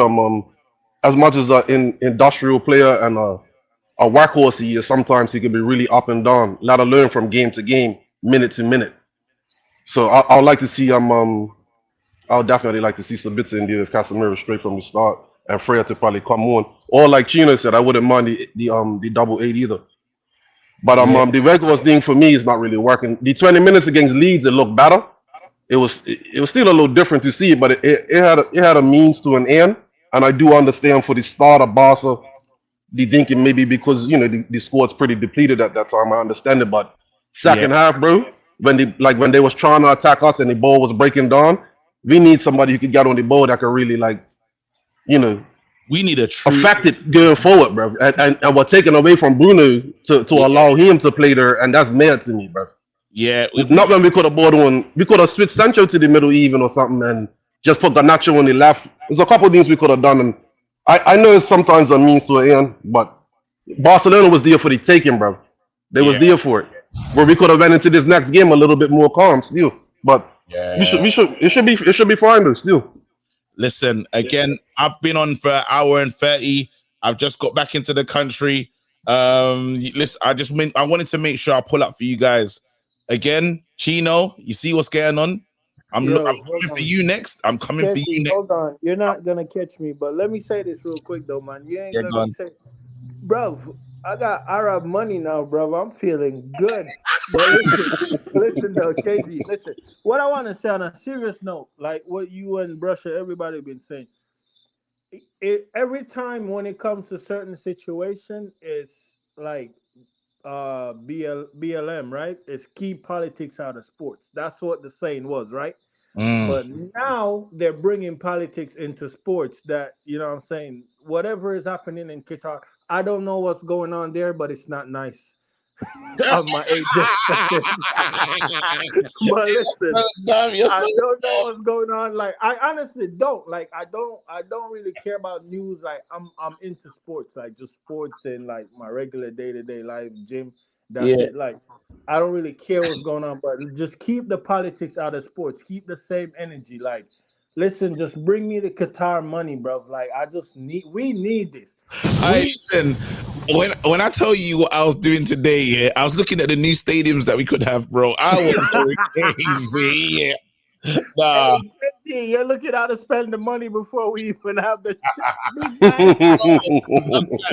as much as an industrial player and a workhorse he is, sometimes he can be really up and down. Let alone from game to game, minute to minute. So I would like to see I'll definitely like to see Sabitzer in there with Casemiro straight from the start, and Freya to probably come on. Or like Chino said, I wouldn't mind the double 8 either. But the Weghorst thing for me is not really working. The 20 minutes against Leeds, it looked better. It was still a little different to see, but it had a means to an end. And I do understand for the start of Barca, the thinking maybe because the squad's pretty depleted at that time. I understand it, but second half, bro, when they was trying to attack us and the ball was breaking down, we need somebody who could get on the ball that could really we need a true affected going forward, bro. And we're taking away from Bruno to allow him to play there, and that's mad to me, bro. Yeah, not when we could have bought one. We could have switched Sancho to the middle even or something, and just put Garnacho on the left. There's a couple of things we could have done, and I know it's sometimes a means to an end, but Barcelona was there for the taking, bro. They was there for it. Where we could have went into this next game a little bit more calm still, but it should be fine though still. Listen, again, I've been on for an hour and 30. I've just got back into the country. Listen, I wanted to make sure I pull up for you guys. Again, Chino, you see what's going on? I'm coming for you next. I'm coming for you next. Hold on. You're not going to catch me, but let me say this real quick, though, man. You ain't going to say, bro, I got Arab money now, bro. I'm feeling good. But listen, though, KB, listen. What I want to say on a serious note, like what you and Brusher, everybody been saying, every time when it comes to certain situation, it's like BLM, right? It's keep politics out of sports. That's what the saying was, right? But now they're bringing politics into sports that, you know what I'm saying, whatever is happening in Qatar, I don't know what's going on there, but it's not nice. Of my age. But listen, I don't know what's going on. Like, I honestly don't. Like, I don't really care about news. Like, I'm into sports, like just sports and like my regular day-to-day life, gym. That's it. Like, I don't really care what's going on, but just keep the politics out of sports. Keep the same energy. Like, listen, just bring me the Qatar money, bro. Like, we need this. Listen, when I tell you what I was doing today, I was looking at the new stadiums that we could have, bro. I was going crazy. Nah. Hey, you're looking how to spend the money before we even have the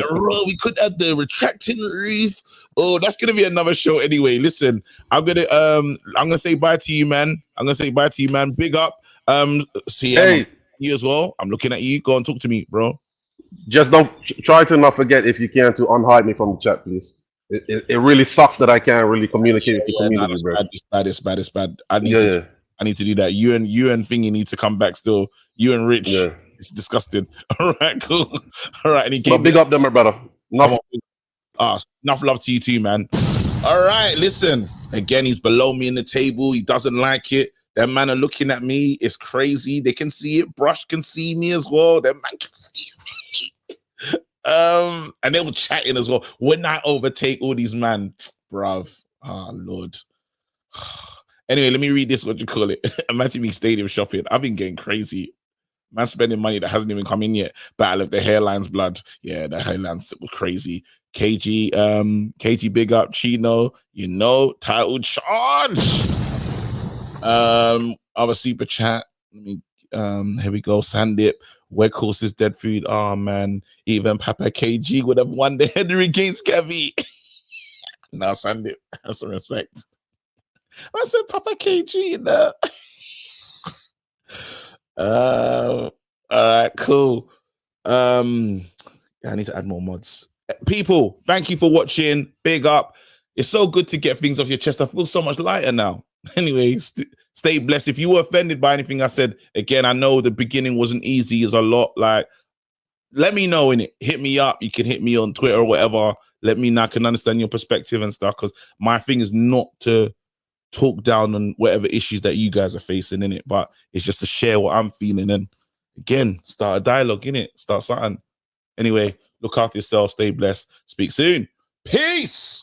bro, we could have the retracting roof. Oh, that's gonna be another show anyway. Listen, I'm gonna say bye to you, man. Big up. See you as well. I'm looking at you. Go and talk to me, bro. Just don't try to not forget, if you can, to unhide me from the chat, please. It really sucks that I can't really communicate with the community, bro. It's bad. I need to do that. You and Thingy need to come back still. You and Rich. Yeah. It's disgusting. All right, cool. All right. And big up them, my brother. Enough love to you too, man. All right, listen. Again, he's below me in the table. He doesn't like it. That man are looking at me. It's crazy. They can see it. Brush can see me as well. That man can see me. And they were chatting as well. When I overtake all these man, bruv. Oh, Lord. Anyway, let me read this, what you call it. Imagine me stadium shopping. I've been getting crazy. Man spending money that hasn't even come in yet. Battle of the Hairlines blood. Yeah, the Hairlines were crazy. KG, big up. Chino, you know, title charge. Other super chat. Let me here we go. Sandip. Where course is dead food? Oh man, even Papa KG would have won the Henry against Kevy. Now Sandip, have some respect. I said Papa KG in there. All right, cool. Yeah, I need to add more mods. People, thank you for watching. Big up. It's so good to get things off your chest. I feel so much lighter now. Anyway, stay blessed. If you were offended by anything I said, again, I know the beginning wasn't easy. It's a lot. Like, let me know in it. Hit me up. You can hit me on Twitter or whatever. Let me know. I can understand your perspective and stuff, because my thing is not to talk down on whatever issues that you guys are facing in it, but it's just to share what I'm feeling and again start a dialogue in it, start something. Anyway, look after yourself, stay blessed, speak soon, peace.